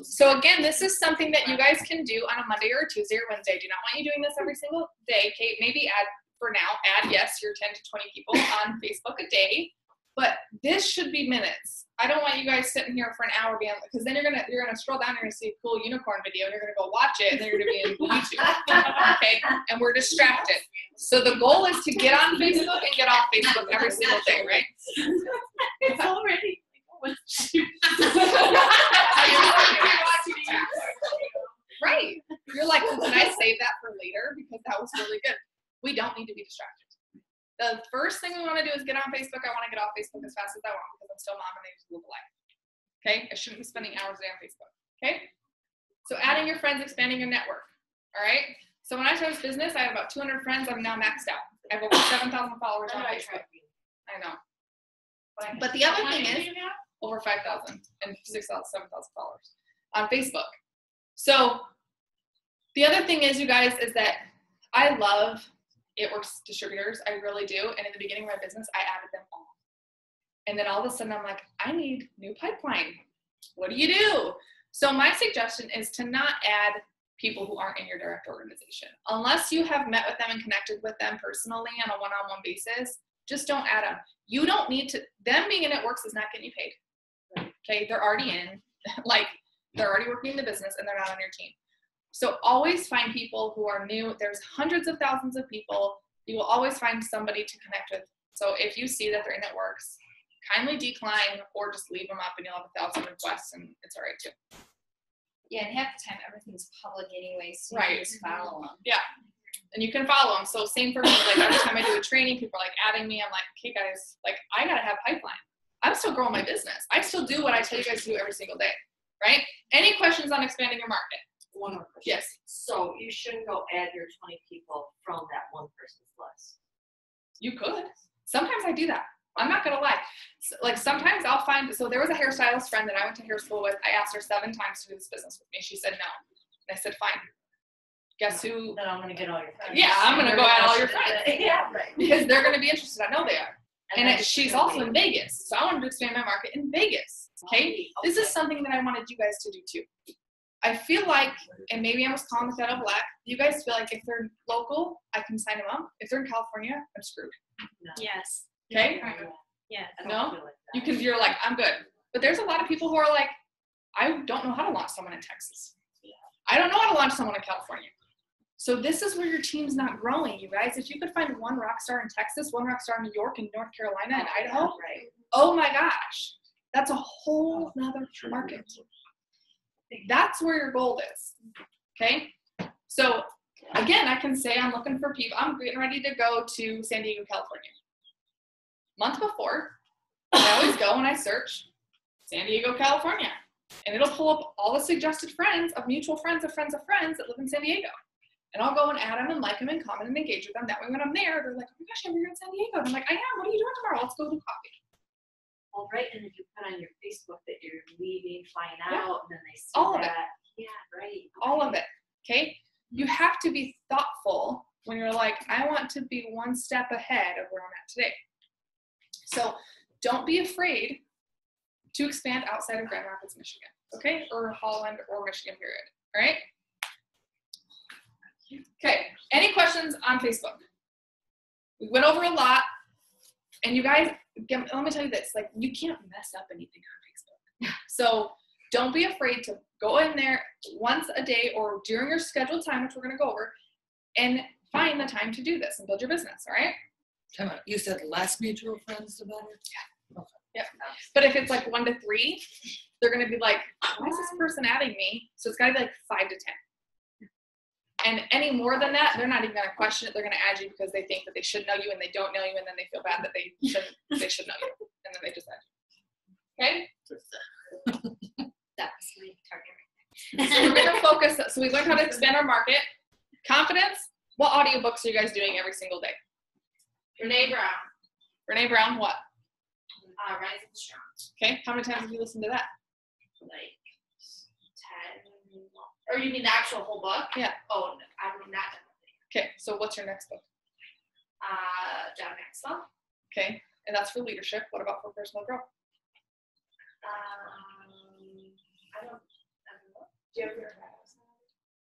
So again, this is something that you guys can do on a Monday or a Tuesday or Wednesday. I do not want you doing this every single day. Okay, maybe add yes, your 10 to 20 people on Facebook a day, but this should be minutes. I don't want you guys sitting here for an hour being, because then you're gonna scroll down, you're gonna see a cool unicorn video, and you're gonna go watch it, and then you're gonna be in YouTube. Okay, and we're distracted. So the goal is to get on Facebook and get off Facebook every single day, right? It's already. Right. You're like, well, can I save that for later? Because that was really good. We don't need to be distracted. The first thing we want to do is get on Facebook. I want to get off Facebook as fast as I want because I'm still mom and I just live a life. Okay? I shouldn't be spending hours a day on Facebook. Okay? So adding your friends, expanding your network. All right? So when I started this business, I had about 200 friends. I'm now maxed out. I have over 7,000 followers on Facebook. I know. But the other thing is, over 5,000 and 6,000, 7,000 followers on Facebook. So the other thing is, you guys, is that I love It Works distributors. I really do. And in the beginning of my business, I added them all. And then all of a sudden I'm like, I need new pipeline. What do you do? So my suggestion is to not add people who aren't in your direct organization. Unless you have met with them and connected with them personally on a one-on-one basis, just don't add them. You don't need to, them being in It Works is not getting you paid. Okay, they're already in, like they're already working in the business and they're not on your team. So always find people who are new. There's hundreds of thousands of people. You will always find somebody to connect with. So if you see that they're in It Works, kindly decline or just leave them up and you'll have 1,000 requests and it's all right too. Yeah, and half the time everything's public anyway, so Right. you just follow them. Yeah. And you can follow them. So same for me, like every time I do a training, people are like adding me. I'm like, okay guys, like I gotta have pipeline. I'm still growing my business. I still do what I tell you guys to do every single day, right? Any questions on expanding your market? One more question. Yes. So you shouldn't go add your 20 people from that one person's list. You could. Sometimes I do that. I'm not gonna lie. So, like sometimes I'll find, so there was a hairstylist friend that I went to hair school with. I asked her 7 times to do this business with me. She said no. And I said, fine. Guess who? Then I'm gonna get all your friends. Yeah, I'm gonna go add all your friends. Yeah, right. Because they're gonna be interested. I know they are. And then she's also in Vegas. So I wanted to expand my market in Vegas. Okay? This is something that I wanted you guys to do too. I feel like, and maybe I was calling with that out black, you guys feel like if they're local, I can sign them up. If they're in California, I'm screwed. Yes. Okay? Yeah. I don't No? feel like that. You can, you're like, I'm good. But there's a lot of people who are like, I don't know how to launch someone in Texas. I don't know how to launch someone in California. So this is where your team's not growing, you guys. If you could find one rock star in Texas, one rock star in New York and North Carolina and Idaho, Right. oh my gosh, that's a whole nother market. That's where your gold is, okay? So again, I can say I'm looking for people. I'm getting ready to go to San Diego, California. Month before, I always go and I search San Diego, California. And it'll pull up all the suggested friends of mutual friends of friends of friends that live in San Diego. And I'll go and add them and like them and comment and engage with them. That way when I'm there, they're like, oh my gosh, I'm here in San Diego. And I'm like, I am. What are you doing tomorrow? Let's go do coffee. Well, right, and if you put on your Facebook that you're leaving, flying Yeah. out, and then they see All of that. it. Yeah, right. All of it, okay? You have to be thoughtful when you're like, I want to be one step ahead of where I'm at today. So don't be afraid to expand outside of Grand Rapids, Michigan, okay? Or Holland or Michigan, period, all right? Okay, any questions on Facebook? We went over a lot, and you guys, let me tell you this, like, you can't mess up anything on Facebook. So don't be afraid to go in there once a day or during your scheduled time, which we're gonna go over, and find the time to do this and build your business, all right? Come on, you said less mutual friends, the better? Yeah. Okay. Yep. But if it's like 1 to 3, they're gonna be like, why is this person adding me? So it's gotta be like 5 to 10. And any more than that, they're not even gonna question it. They're gonna add you because they think that they should know you and they don't know you, and then they feel bad that they should know you, and then they just add you. Okay. That was my target. So we're gonna focus. So we learned how to expand our market. Confidence. What audiobooks are you guys doing every single day? Brene Brown, Brene Brown. What? Rise and Strong. Okay. How many times have you listened to that? Like 10. Or you mean the actual whole book? Yeah. Oh, no, I'm not done with it. Okay. So what's your next book? John Maxwell. Okay. And that's for leadership. What about for personal growth? I don't know. Do you have your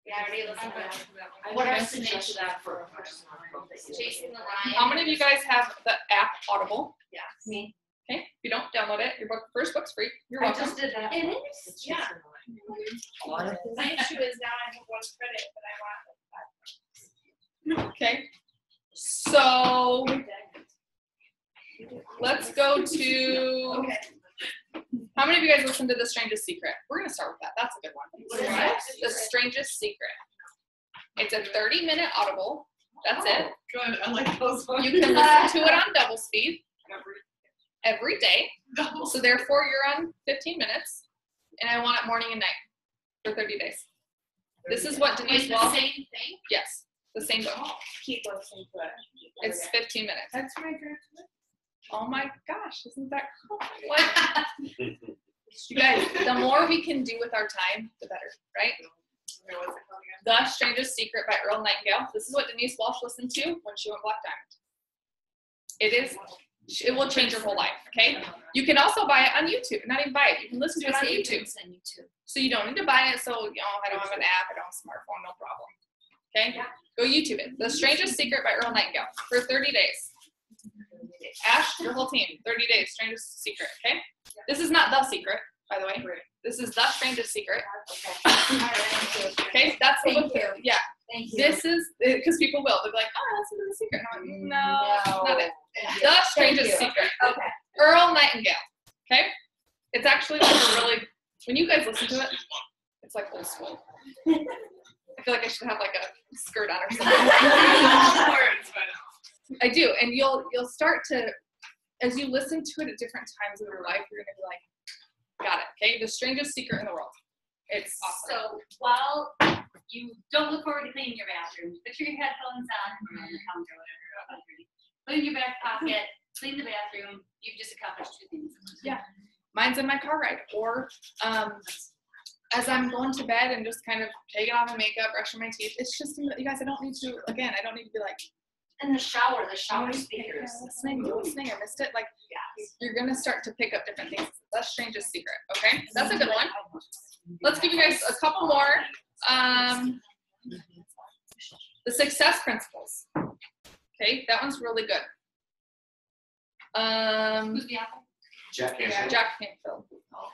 Yeah, I already listened to that. What are Okay. suggestions for personal growth? Chasing the Lion. How many of you guys have the app Audible? Yes. Me. Okay. If you don't, download it. Your first book's free. You're I welcome. just did that. It is. It's Yeah. just annoying. My issue is now I have 1 credit, but I want Okay. So let's go to. Okay. How many of you guys listen to The Strangest Secret? We're gonna start with that. That's a good one. What is that? The Strangest Secret. It's a 30-minute Audible. That's it. Good, I like those ones. You can listen to it on double speed every day. So therefore, you're on 15 minutes, and I want it morning and night for 30 days. This is what Denise Wait, the Walsh. same thing? Yes, the same book. Keep listening to it. It's 15 minutes. That's my favorite. Oh my gosh, isn't that cool? What? You guys, the more we can do with our time, the better, right? The Strangest Secret by Earl Nightingale. This is what Denise Walsh listened to when she went Black Diamond. It will change your whole life, okay? You can also buy it on YouTube. Not even buy it. You can listen to it on YouTube. So you don't need to buy it. So, I don't have an app. I don't have a smartphone. No problem. Okay? Go YouTube it. The Strangest Secret by Earl Nightingale for 30 days. Ash, your whole team, 30 days, Strangest Secret, okay? This is not The Secret, by the way. This is The Strangest Secret. Okay, that's the book. Yeah. Thank you. This is, because people will. They'll be like, oh, listen to The Secret. And I'm like, no, not it. The Strangest Secret. Okay. Earl Nightingale, okay? It's actually like a really, when you guys listen to it, it's like old school. I feel like I should have like a skirt on or something. I do, and you'll start to, as you listen to it at different times of your life, you're gonna be like, got it, okay? The Strangest Secret in the World. It's awesome. So while you don't look forward to cleaning your bathroom, put your headphones on the counter, whatever, put it in your back pocket, clean the bathroom. You've just accomplished 2 things. Yeah. Mine's in my car ride, or as I'm going to bed and just kind of taking off my makeup, brushing my teeth. It's just, you guys, I don't need to be like, In the shower speakers. listening, I missed it. Like, you're gonna start to pick up different things. The Strangest Secret, okay? That's a good one. Let's give you guys a couple more. The Success Principles. Okay, that one's really good. Who's the apple? Jack Jack Canfield.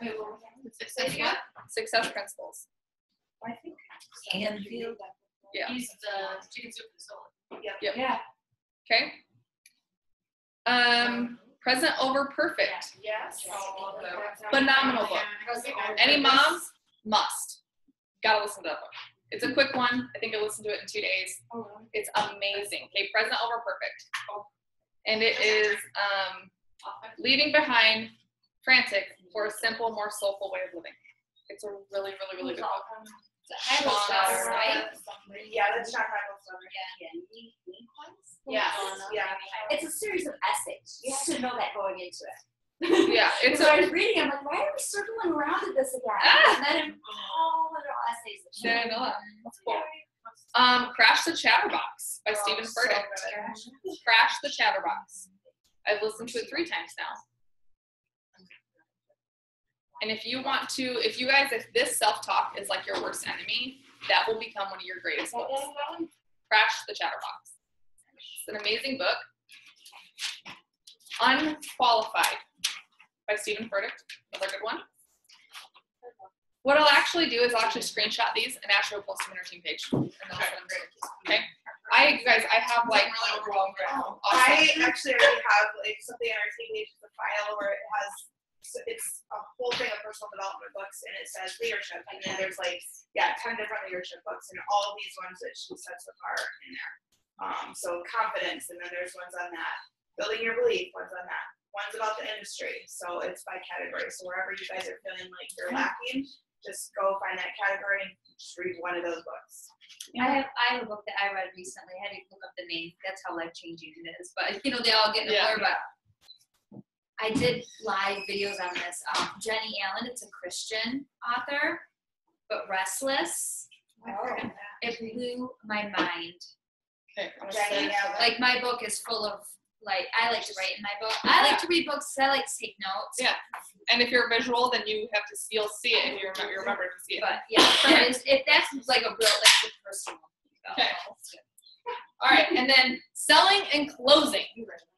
Wait, what was that? Say it again? Success Principles. I think. Canfield. Yeah. He's the chicken soup for the soul. Yep. Yeah. Okay. Present Over Perfect. Yes. Phenomenal book. Any moms must. Gotta listen to that book. It's a quick one. I think I listened to it in 2 days. It's amazing. Okay, Present Over Perfect. And it is leaving behind frantic for a simple, more soulful way of living. It's a really, really, really good book. High right? Yeah, that's not high level. Yes. Yeah. It's a series of essays. You have to know that going into it. Yeah, it's So I was reading, I'm like, why are we circling around to this again? And then, oh, they're all essays. Yeah, I know that. That's cool. Crash the Chatterbox by Stephen Furtick. Crash the Chatterbox. I've listened to it 3 times now. And if you guys, if this self-talk is like your worst enemy, that will become one of your greatest books. Crash the Chatterbox. It's an amazing book. Unqualified by Stephen Furtick. Another good one. What I'll actually do is I'll actually screenshot these and actually post them on our team page. And then I'll send them to you. Okay? I have like really overwhelmed right now. I actually already have like something on our team page. It's a file where it has, so it's a whole thing of personal development books, and it says leadership, and then there's like, 10 different leadership books, and all these ones that she sets apart in there. So confidence, and then there's ones on that. Building your belief, ones on that. One's about the industry, so it's by category. So wherever you guys are feeling like you're lacking, just go find that category and just read one of those books. I have a book that I read recently. I had to look up the name. That's how life changing it is. But you know, they all get in a blur. But I did live videos on this. Jenny Allen, it's a Christian author, but Restless. It blew my mind. Okay. Jenny Allen. Like my book is full of like I like to write in my book. I like to read books. I like to take notes. Yeah. And if you're visual, then you have to you'll see it if you remember to see it. But yeah, if that's like a real like the personal. Okay. All right, and then selling and closing.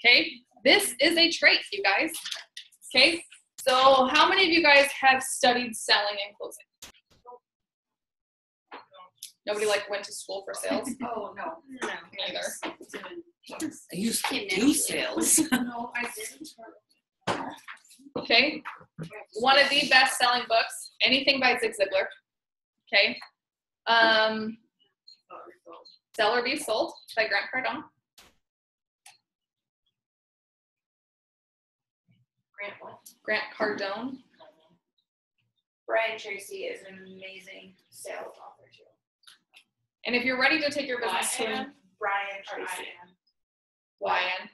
Okay, this is a trait, you guys. Okay, so how many of you guys have studied selling and closing? Nobody like went to school for sales? Oh, no. Neither. I used to do sales. No, I didn't. Okay, one of the best-selling books, anything by Zig Ziglar. Okay, Sell or Be Sold by Grant Cardone. Grant Cardone. Brian Tracy is an amazing sales author too. And if you're ready to take your business to Brian Tracy. Brian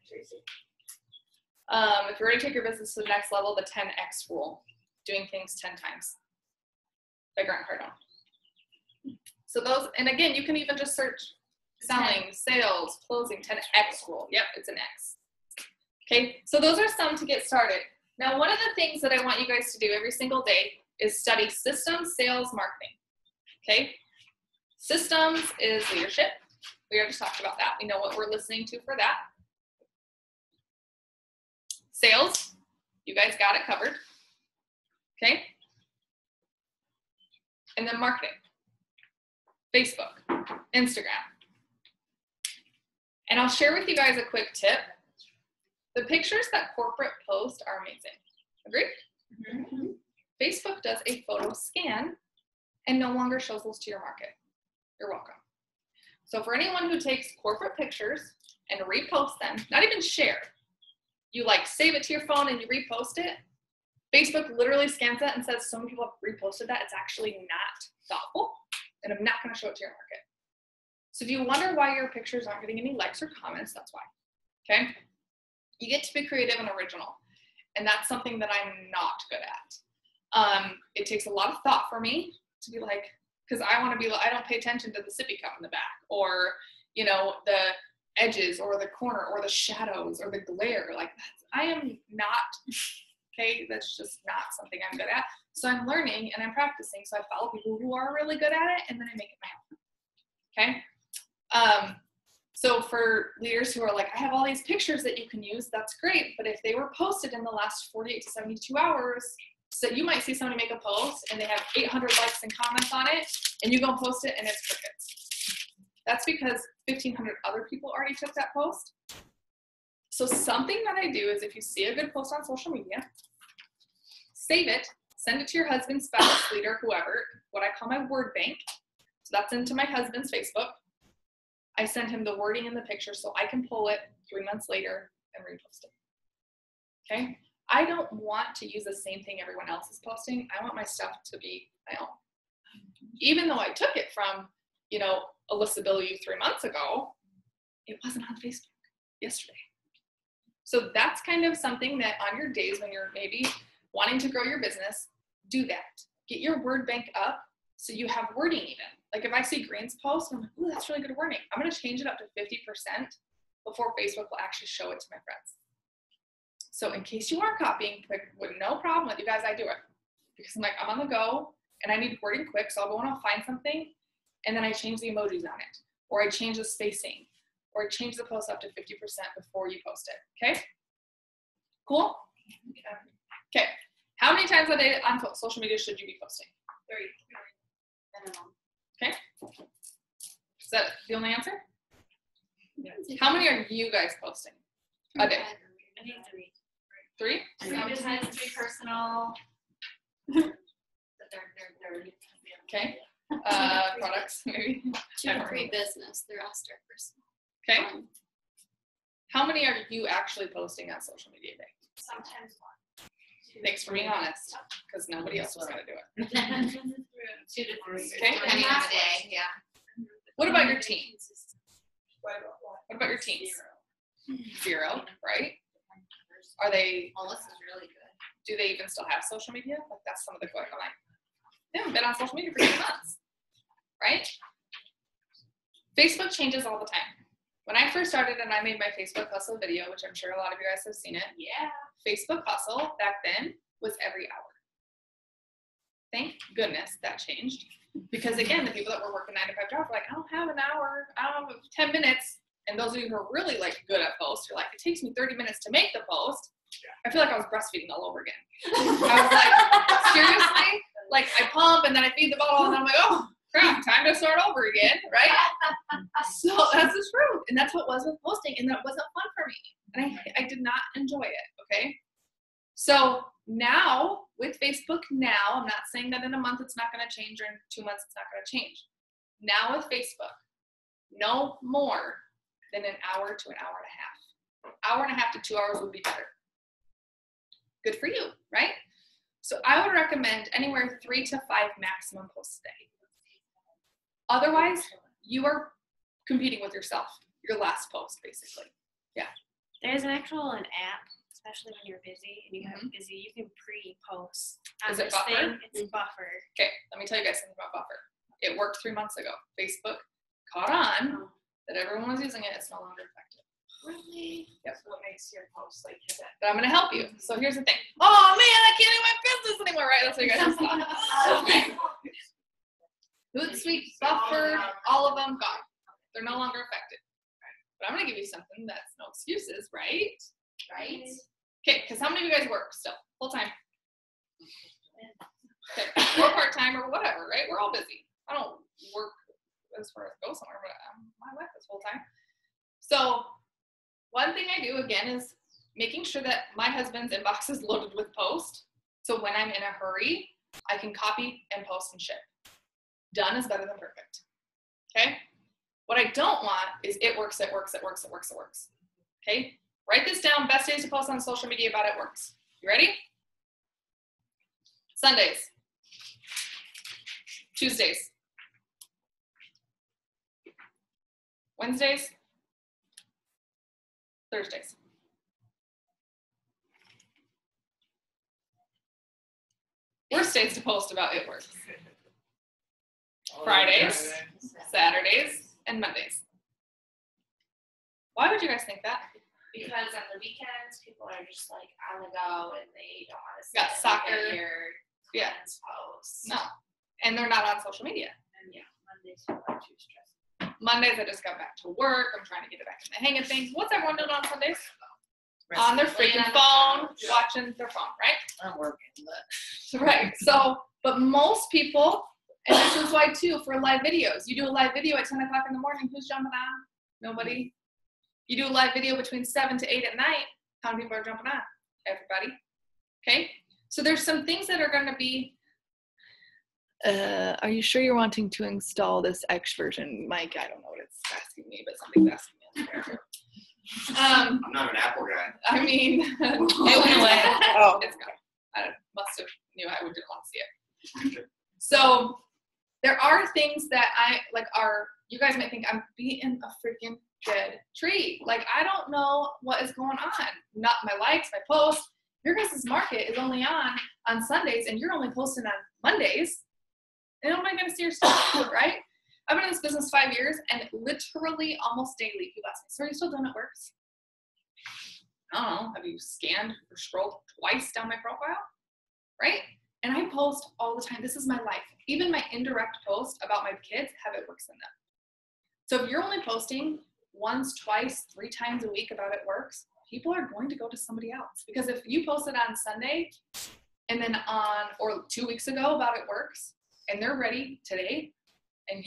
Tracy. If you're ready to take your business to the next level, the 10X rule, doing things 10 times by Grant Cardone. So those, and again, you can even just search selling, sales, closing, 10X rule. Yep, it's an X. Okay, so those are some to get started. Now, one of the things that I want you guys to do every single day is study systems, sales, marketing. Okay, systems is leadership. We already talked about that. We know what we're listening to for that. Sales, you guys got it covered. Okay, and then marketing. Facebook, Instagram. And I'll share with you guys a quick tip. The pictures that corporate post are amazing. Agree? Mm-hmm. Facebook does a photo scan and no longer shows those to your market. You're welcome. So for anyone who takes corporate pictures and reposts them, not even share, you like save it to your phone and you repost it, Facebook literally scans that and says so many people have reposted that it's actually not thoughtful. And I'm not going to show it to your market. So if you wonder why your pictures aren't getting any likes or comments, that's why. Okay? You get to be creative and original. And that's something that I'm not good at. It takes a lot of thought for me to be like, because I want to be, I don't pay attention to the sippy cup in the back, or, you know, the edges, or the corner, or the shadows, or the glare. Like, I am not, okay? That's just not something I'm good at. So I'm learning and I'm practicing. So I follow people who are really good at it, and then I make it my own. Okay? So for leaders who are like, I have all these pictures that you can use, that's great. But if they were posted in the last 48 to 72 hours, so you might see somebody make a post and they have 800 likes and comments on it, and you go and post it and it's crickets. That's because 1,500 other people already took that post. So something that I do is if you see a good post on social media, save it, send it to your husband, spouse, leader, whoever, what I call my word bank. So that's into my husband's Facebook. I send him the wording in the picture so I can pull it 3 months later and repost it. Okay? I don't want to use the same thing everyone else is posting. I want my stuff to be my own. Even though I took it from, you know, Alyssa Bilyeu 3 months ago, it wasn't on Facebook yesterday. So that's kind of something that on your days when you're maybe wanting to grow your business, do that. Get your word bank up so you have wording even. Like if I see Green's post, I'm like, ooh, that's really good wording. I'm going to change it up to 50% before Facebook will actually show it to my friends. So in case you are copying quick, with no problem with you guys, I do it. Because I'm like, I'm on the go and I need wording quick. So I'll go and I'll find something and then I change the emojis on it. Or I change the spacing. Or I change the post up to 50% before you post it. Okay? Cool? Okay. How many times a day on social media should you be posting? 3 minimum. Okay. Is that the only answer? How many are you guys posting a day? I think 3. 3? Some business, 3 personal. But they're Okay. Products, maybe. 2 to 3 business, the rest are personal. Okay. How many are you actually posting on social media a day? sometimes 1. Thanks for being honest, because nobody else is going to do it. 2 to 3. Okay. Depending on the day, yeah. What about your teens? What about what? What about your teens? 0, right? Are they, Melissa's really good. do they even still have social media? Like that's some of the question. Like, they haven't been on social media for 2 months, right? Facebook changes all the time. When I first started and I made my Facebook Hustle video, which I'm sure a lot of you guys have seen it, Yeah. Facebook Hustle back then was every hour. Thank goodness that changed. Because again, the people that were working 9 to 5 jobs were like, I don't have an hour, I don't have 10 minutes. And those of you who are really like good at posts, you're like, it takes me 30 minutes to make the post. I feel like I was breastfeeding all over again. I was like, seriously? Like I pump and then I feed the bottle and I'm like, oh crap, time to start over again, right? So that's the truth. And that's what it was with posting. And that wasn't fun for me. And I did not enjoy it, okay? So now with Facebook now, I'm not saying that in a month it's not going to change or in 2 months it's not going to change. Now with Facebook, no more than an hour to an hour and a half. Hour and a half to 2 hours would be better. Good for you, right? So I would recommend anywhere 3 to 5 maximum posts a day. Otherwise, you are competing with yourself, your last post, basically. Yeah. There's an app, especially when you're busy and you have busy, you can pre-post on Is it this Buffer? thing. It's Buffer. Okay, let me tell you guys something about Buffer. It worked 3 months ago. Facebook caught on that everyone was using it. It's no longer effective. Really? Yep. What makes your post like that? But I'm going to help you. So here's the thing. Oh, man, I can't do my business anymore, right? That's what you guys just thought. Okay. Hootsuite, Buffer, all of them gone. They're no longer effective. But I'm going to give you something that's no excuses, right? Right? Okay, because how many of you guys work still? Full-time? Okay. Or part-time or whatever, right? We're all busy. I don't work as far as go somewhere, but my life is full-time. So one thing I do, again, is making sure that my husband's inbox is loaded with posts. So when I'm in a hurry, I can copy and post and ship. Done is better than perfect. Okay? What I don't want is it works. Okay? Write this down. Best days to post on social media about it works. You ready? Sundays. Tuesdays. Wednesdays. Thursdays. Worst days to post about it works. Fridays, Saturdays, and Mondays. Why would you guys think that? Because on the weekends, people are just like on the go and they don't want to see Got soccer. your Yeah. friends' posts. No. And they're not on social media. And yeah, Mondays people are too stressed. Mondays, I just got back to work. I'm trying to get it back in the hang of things. What's everyone doing on Sundays? On their freaking phone, watching their phone, right? I'm working, but Right. So, but most people, and this is why too, for live videos, you do a live video at 10 o'clock in the morning, who's jumping on? Nobody. You do a live video between 7 to 8 at night, how many people are jumping on? Everybody. Okay? So there's some things that are going to be, are you sure you're wanting to install this X version? Mike, I don't know what it's asking me, but something's asking me. I'm not an Apple guy. I mean, it went away. Oh, it's gone. I must have knew I didn't want to see it. So there are things that you guys might think I'm beating a freaking dead tree. Like, I don't know what is going on. Not my likes, my posts. Your guys' market is only on Sundays, and you're only posting on Mondays. And I'm not going to see your stuff, right? I've been in this business 5 years, and literally almost daily, people ask me, so are you still doing it works? I don't know. Have you scanned or scrolled twice down my profile? Right? And I post all the time. This is my life. Even my indirect posts about my kids have it works in them. So if you're only posting once, twice, 3 times a week about it works, people are going to go to somebody else. Because if you posted on Sunday and then or 2 weeks ago about it works, and they're ready today, and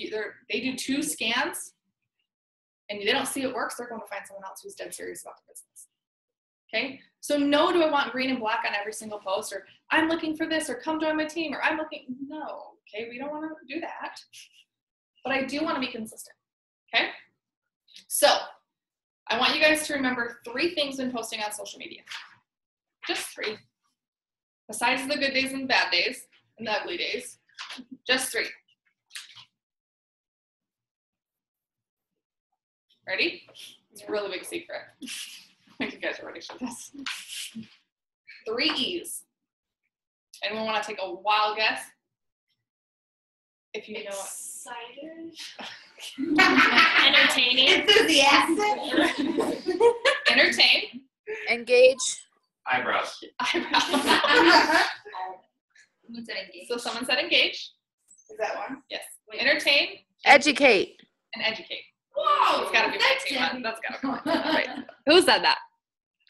they do 2 scans, and they don't see it works, they're going to find someone else who's dead serious about the business. Okay, so no, do I want green and black on every single post, or I'm looking for this, or come join my team, or I'm looking, no, okay, we don't want to do that. But I do want to be consistent, okay? So I want you guys to remember 3 things when posting on social media. Just 3. Besides the good days and bad days, and the ugly days, just 3. Ready? It's a really big secret. I think you guys are ready for this. 3 E's. Anyone want to take a wild guess? If you know Excited. Entertaining. Enthusiastic. Entertain. Engage. Eyebrows. Eyebrows. Someone said engage. So someone said engage. Is that one? Yes. Entertain Educate. and educate. Whoa. It's gotta be my team. That's gotta be my team. Right. Who said that?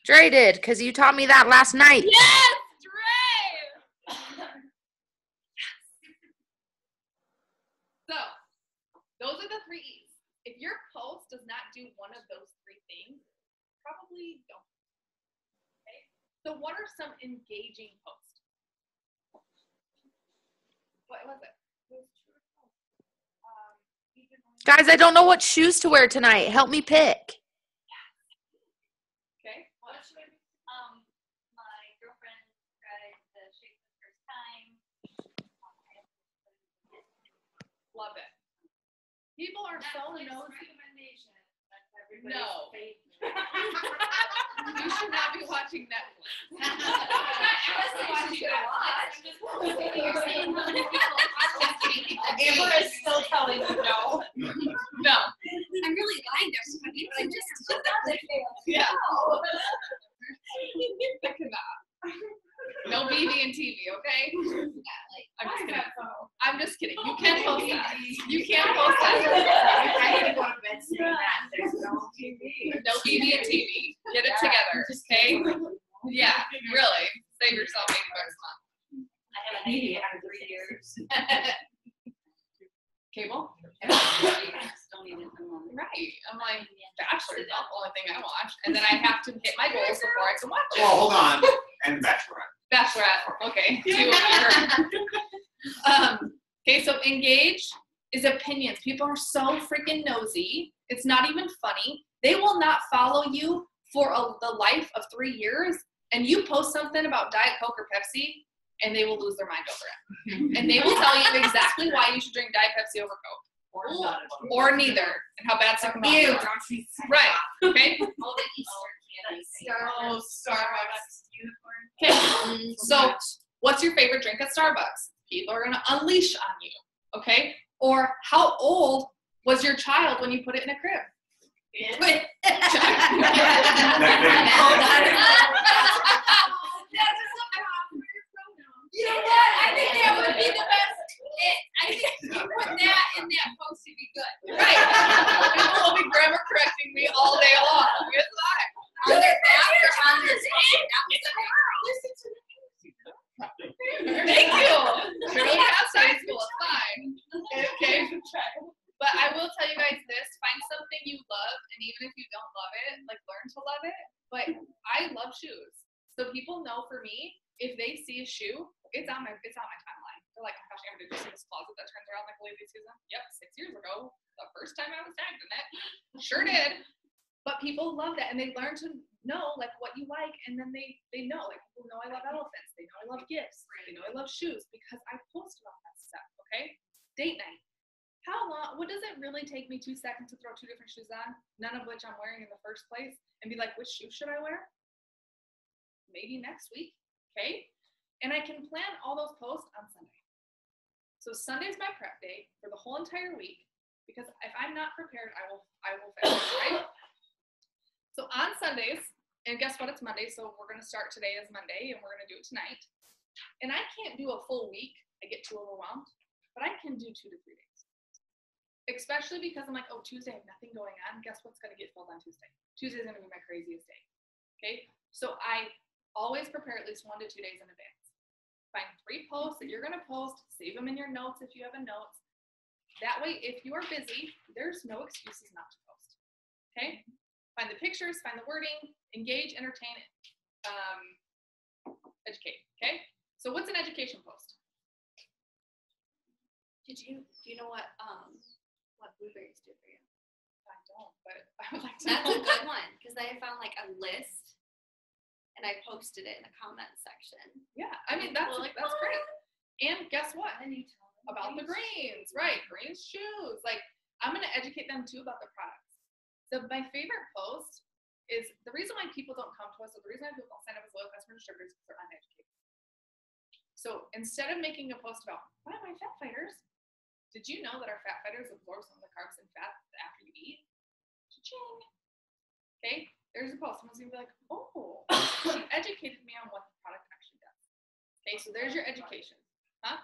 Dre did, because you taught me that last night. Yes, Dre! So, those are the 3 E's. If your post does not do one of those 3 things, probably don't. Okay? So what are some engaging posts? What was it? Guys, I don't know what shoes to wear tonight. Help me pick. Okay. My girlfriend tried the shake for the first time. Love it. People are so nosy. Recommendation. That's everybody's No. favorite. You should not be watching Netflix. Amber is still telling you no. No. I'm really lying to everybody, but I just Yeah. I cannot. No BB and TV, okay? I'm just kidding. I'm just kidding. You can post that. You can post that. I need to go to bed saying that. There's no TV. No BB and TV. Get it together, okay? Yeah, really. Save yourself $80 a month. I haven't eaten it for 3 years. Cable? Don't even know. Right. I'm like, Bachelor is not the only thing I watch. And then I have to hit my goals before I can watch it. Well, hold on. And Bachelorette. Bachelorette. Okay. 2 okay, so engage is opinions. People are so freaking nosy. It's not even funny. They will not follow you for the life of 3 years. And you post something about Diet Coke or Pepsi, and they will lose their mind over it. And they will tell you exactly why you should drink Diet Pepsi over Coke. Or neither. And how bad second thoughts Ew. are. Right. Okay? All the Easter candy. Oh, Starbucks. Okay. So what's your favorite drink at Starbucks? People are going to unleash on you. Okay? Or how old was your child when you put it in a crib? You know what? I think that would be the best. I think if you put that in that post, it'd be good. Right. People will be grammar correcting me all day long. It's fine. On their back or on their Thank you. Really past high school. It's fine. Okay. But I will tell you guys this. Find something you love, and even if you don't love it, like learn to love it. But I love shoes. So people know for me, if they see a shoe, it's on my timeline. They're like, oh gosh, Amber, did you see this closet that turns around like a lazy Susan? Yep, 6 years ago. The first time I was tagged in it. Sure did. But people love that, and they learn to know like what you like, and then they know, like people know I love elephants, they know I love gifts, they know I love shoes because I post about that stuff, okay? Date night. How long, what does it really take me 2 seconds to throw 2 different shoes on, none of which I'm wearing in the first place, and be like, which shoe should I wear? Maybe next week, okay? And I can plan all those posts on Sunday. So Sunday's my prep day for the whole entire week, because if I'm not prepared, I will fail, right? So on Sundays, and guess what, it's Monday, so we're gonna start today as Monday, and we're gonna do it tonight. And I can't do a full week, I get too overwhelmed, but I can do 2 to 3 days. Especially because I'm like, oh, Tuesday, I have nothing going on, guess what's gonna get filled on Tuesday? Tuesday's gonna be my craziest day, okay? So I always prepare at least 1 to 2 days in advance. Find 3 posts that you're gonna post, save them in your notes if you have a notes. That way, if you are busy, there's no excuses not to post, okay? Find the pictures, find the wording, engage, entertain, educate. Okay. So what's an education post? Do you know what blueberries do for you? I don't, but I would like to That's know. a good one because I found like a list and I posted it in the comment section. Yeah, I mean that's People are like, that's great. And guess what? And you tell them About the greens, right? Greens shoes. Like I'm gonna educate them too about the products. So my favorite post is the reason why people don't come to us, or the reason why people don't sign up as loyal customer distributors, is because they're uneducated. So instead of making a post about why am I fat fighters, did you know that our fat fighters absorb some of the carbs and fat after you eat? Cha-ching. Okay, there's a post. Someone's gonna be like, oh, you educated me on what the product actually does. Okay, so there's your education. Huh?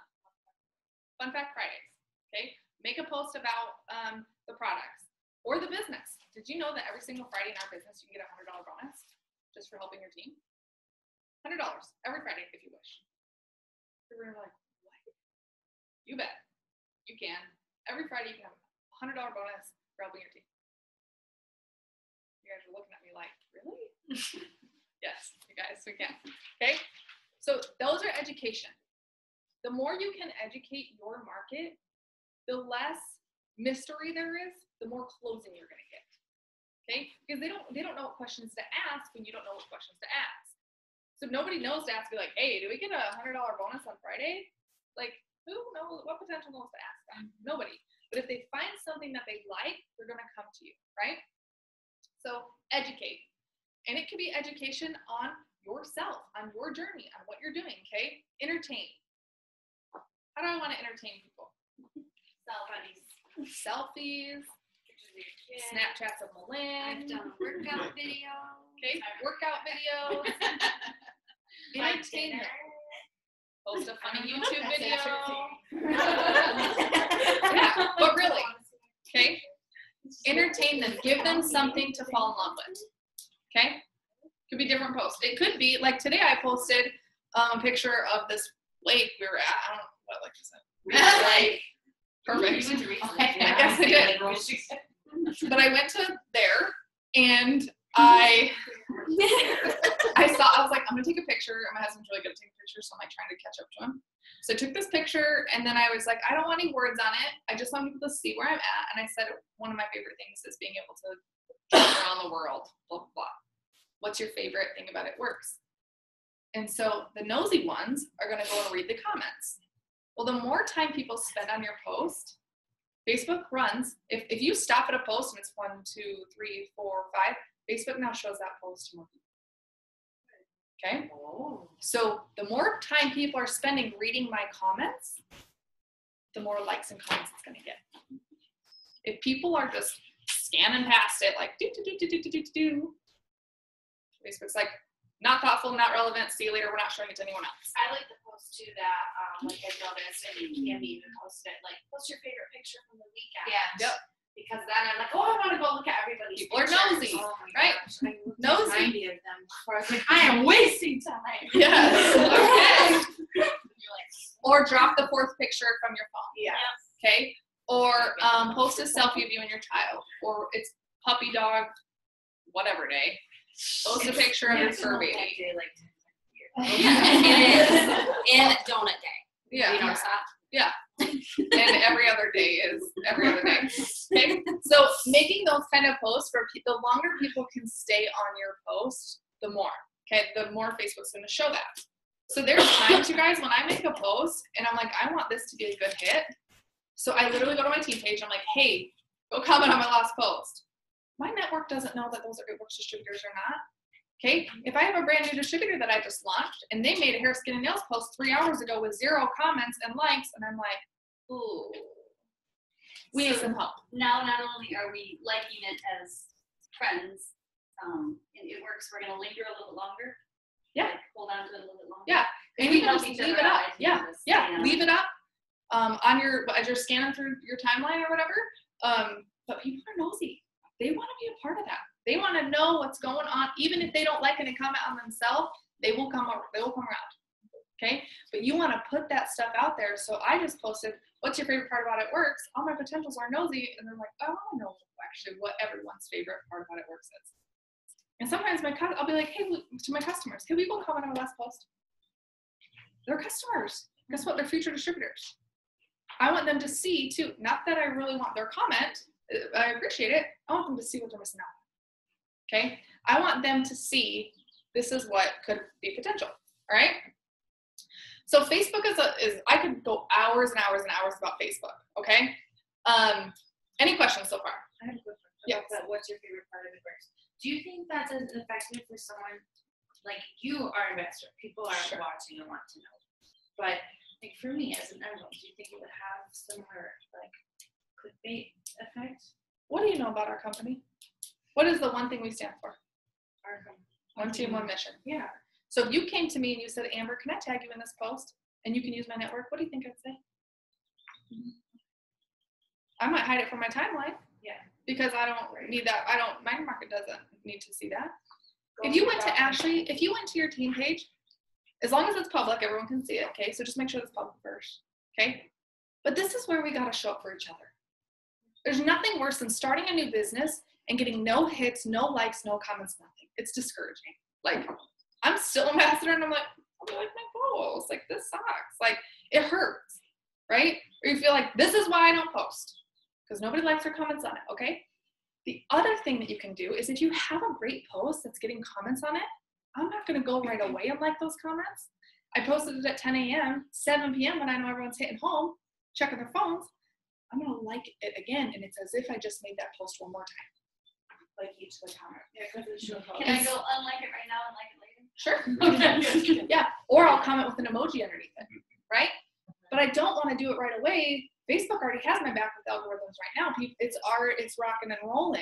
Fun Fact Fridays. Okay, make a post about the products or the business. Did you know that every single Friday in our business you can get a $100 bonus just for helping your team? $100 every Friday if you wish. People are like, what? You bet. You can. Every Friday you can have a $100 bonus for helping your team. You guys are looking at me like, really? Yes, you guys, we can. Okay? So those are education. The more you can educate your market, the less mystery there is, the more closing you're going to get. Okay? Because they don't know what questions to ask when you don't know what questions to ask. So nobody knows to ask, be like, hey, do we get a $100 bonus on Friday? Like, who knows? What potential knows to ask that? Nobody. But if they find something that they like, they're going to come to you, right? So educate. And it could be education on yourself, on your journey, on what you're doing, okay? Entertain. How do I want to entertain people? Selfies. Snapchats of Malin. I've done a workout video. Okay, workout videos. Entertain them. Post a funny YouTube video. Yeah, but really, okay? Entertain them. Give them something to fall in love with. Okay? Could be different posts. It could be, like today I posted a picture of this lake we were at. I don't know what lake is it. Lake. Perfect. I guess I did. But I went to there and I was like, I'm gonna take a picture. And my husband's really good at taking pictures, so I'm like trying to catch up to him. So I took this picture and then I was like, I don't want any words on it. I just want people to see where I'm at. And I said, one of my favorite things is being able to travel around the world, blah, blah, blah. What's your favorite thing about It Works? And so the nosy ones are gonna go and read the comments. Well, the more time people spend on your post, Facebook runs, if you stop at a post and it's 1, 2, 3, 4, 5, Facebook now shows that post to more people. Okay? So the more time people are spending reading my comments, the more likes and comments it's gonna get. If people are just scanning past it like do, Facebook's like, not thoughtful, not relevant, see you later, we're not showing it to anyone else. I like the post too that like I noticed, and you can even post it like, what's your favorite picture from the weekend? Yep. Because then I'm like, oh, I want to go look at everybody's People are pictures. nosy, Oh my right? gosh, I looked at Nosy. 90 of them before I was like, I am wasting time. Yes. Okay. You're like, Or drop the 4th picture from your phone. yeah. Okay? Or post a selfie of you and your child. Or it's puppy dog, whatever day. Post a picture of your fur baby. Yeah, it is. And donut day. Yeah. You notice that? Yeah. And every other day is every other day. Okay? So making those kind of posts, the longer people can stay on your post, the more. Okay? The more Facebook's going to show that. So there's times, you guys, when I make a post and I'm like, I want this to be a good hit. So I literally go to my team page. I'm like, hey, go comment on my last post. My network doesn't know that those are It Works distributors or not. Okay? If I have a brand new distributor that I just launched and they made a hair, skin, and nails post 3 hours ago with 0 comments and likes, and I'm like, ooh, we need some help. Now, not only are we liking it as friends, and It Works, we're gonna linger a little longer. Yeah. Like, hold on to it a little bit longer. Yeah. And We you can help just each leave other it out. up. I think Yeah. this, Yeah. you know. Leave it up as you're scanning through your timeline or whatever. But people are nosy. They want to be a part of that. They want to know what's going on. Even if they don't like it and comment on themselves, they will come around. Okay? But you want to put that stuff out there. So I just posted, what's your favorite part about It Works? All my potentials are nosy. And they're like, I want to know actually what everyone's favorite part about It Works is. And sometimes I'll be like, hey, to my customers, hey, will you go comment on my last post? They're customers. Guess what? They're future distributors. I want them to see too, not that I really want their comment. I appreciate it. I want them to see what they're missing out. Okay? I want them to see this is what could be potential. All right? So Facebook is I could go hours and hours and hours about Facebook. Okay? Any questions so far? I have a question. Yes. What's your favorite part of it first? Do you think that's as effective for someone like you are an investor? People are watching and want to know. But like for me as an envelope, do you think it would have similar like clickbait effect? What do you know about our company? What is the one thing we stand for? Our company. One team, one mission. Yeah. So if you came to me and you said, Amber, can I tag you in this post? And you can use my network, what do you think I'd say? I might hide it from my timeline. Yeah. Because I don't need that. My market doesn't need to see that. If you went to your team page, as long as it's public, everyone can see it, okay? So just make sure it's public first, okay? But this is where we gotta show up for each other. There's nothing worse than starting a new business and getting no hits, no likes, no comments, nothing. It's discouraging. Like, I'm still ambassador and I'm like, I like my post. Like, this sucks. Like, it hurts, right? Or you feel like, this is why I don't post. Because nobody likes or comments on it, okay? The other thing that you can do is if you have a great post that's getting comments on it, I'm not gonna go right away and like those comments. I posted it at 10 a.m., 7 p.m. when I know everyone's hitting home, checking their phones. I'm gonna like it again, and it's as if I just made that post one more time. Like each of the comment. Yeah, because it's your Can I go unlike it right now and like it later? Sure. Yeah, or I'll comment with an emoji underneath it, right? But I don't want to do it right away. Facebook already has my back with algorithms right now. It's rocking and rolling.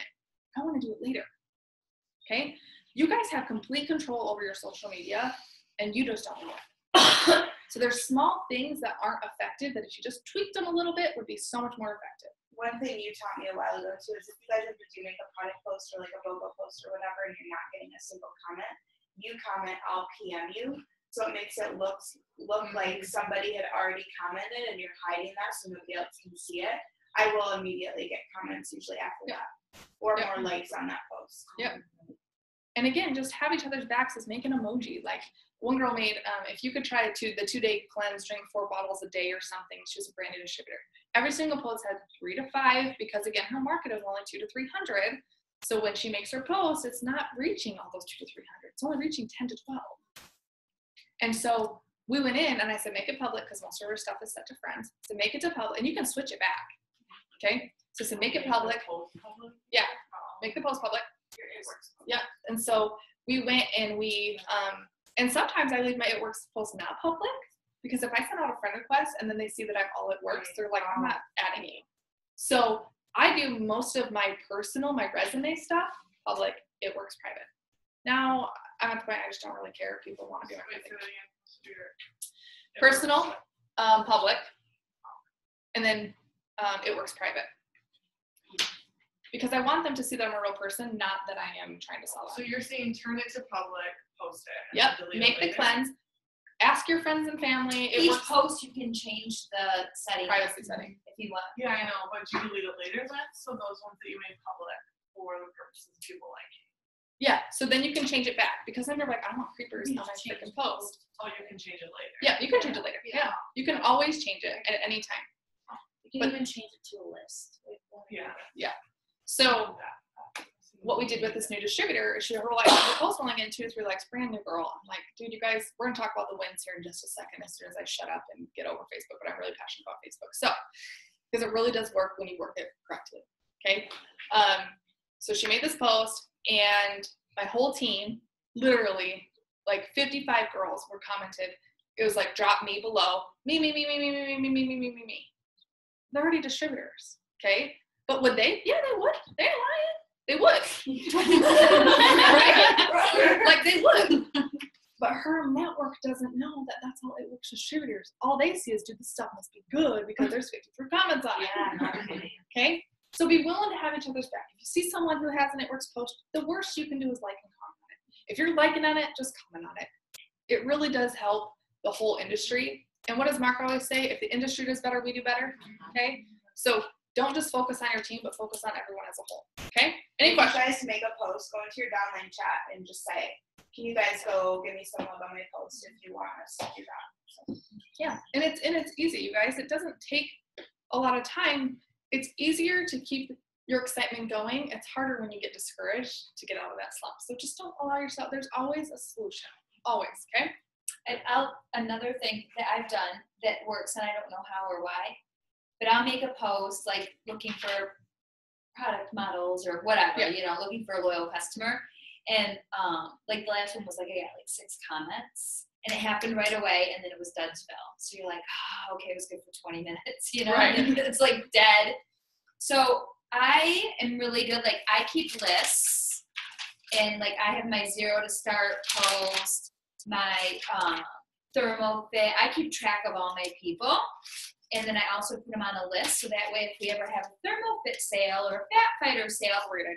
I want to do it later. Okay? You guys have complete control over your social media, and you just don't know it. So there's small things that aren't effective that if you just tweaked them a little bit would be so much more effective. One thing you taught me a while ago too is if you guys have to make a product post or like a BOGO post or whatever and you're not getting a single comment, you comment, I'll PM you. So it makes it look like somebody had already commented and you're hiding that so nobody else can see it. I will immediately get comments usually after that or more likes on that post. Yep. And again, just have each other's backs is make an emoji. Like one girl made, if you could try the 2-day cleanse, drink 4 bottles a day or something, she was a brand new distributor. Every single post had 3 to 5 because again, her market is only 200 to 300. So when she makes her post, it's not reaching all those 200 to 300. It's only reaching 10 to 12. And so we went in and I said, make it public because most of her stuff is set to friends. So make it to public and you can switch it back. Okay. So make it public. Yeah. Make the post public. Yeah. And so we went and and sometimes I leave my It Works post not public because if I send out a friend request and then they see that I'm all It Works, they're like, I'm not adding you. So I do most of my resume stuff public, It Works private. Now I'm at the point I just don't really care if people want to be my personal, public, and then It Works private. Because I want them to see that I'm a real person, not that I am trying to sell it. So you're saying turn it to public, post it. And Yep. delete Make it the later? cleanse. Ask your friends and family. Each post you can change the setting. Privacy setting. If you want. Yeah, I know, but you delete it later then? So those ones that you made public for the purposes of people liking. Yeah, so then you can change it back because then you're like, I don't want creepers on my freaking post. Oh, you can change it later. Yeah, you can change it later. Yeah, you can always change it at any time. You can even change it to a list. Yeah. So what we did with this new distributor is her like the post only getting 2 to 3 likes, brand new girl. I'm like, dude, you guys, we're gonna talk about the wins here in just a second as soon as I shut up and get over Facebook, but I'm really passionate about Facebook. So because it really does work when you work it correctly. Okay. So she made this post and my whole team, literally like 55 girls were commented. It was like drop me below. Me. They're already distributors. Okay. But would they? Yeah, they would. They ain't lying. They would. Right? Like they would. But her network doesn't know that that's all It Works distributors. All they see is, dude, this stuff must be good because there's 53 comments on it. Yeah. Okay? So be willing to have each other's back. If you see someone who has an It Works post, the worst you can do is like and comment on it. If you're liking on it, just comment on it. It really does help the whole industry. And what does Mark always say? If the industry does better, we do better. Okay? So don't just focus on your team, but focus on everyone as a whole. Okay? Any If questions? you guys make a post, go into your downline chat and just say, can you guys go give me some love on my post if you want us to do that? So. Yeah, and it's easy, you guys. It doesn't take a lot of time. It's easier to keep your excitement going. It's harder when you get discouraged to get out of that slump. So just don't allow yourself. There's always a solution. Always, okay? And another thing that I've done that works, and I don't know how or why, but I'll make a post like looking for product models or whatever, Yeah. you know, looking for a loyal customer. And like the last one was like, I got like 6 comments, and it happened right away, and then it was Dudsville. So you're like, oh, okay, it was good for 20 minutes, you know, Right. and then it's like dead. So I am really good. Like I keep lists, and like I have my 0 to start post, my thermal fit. I keep track of all my people, and then I also put them on a list, so that way if we ever have a thermal fit sale or a fat fighter sale,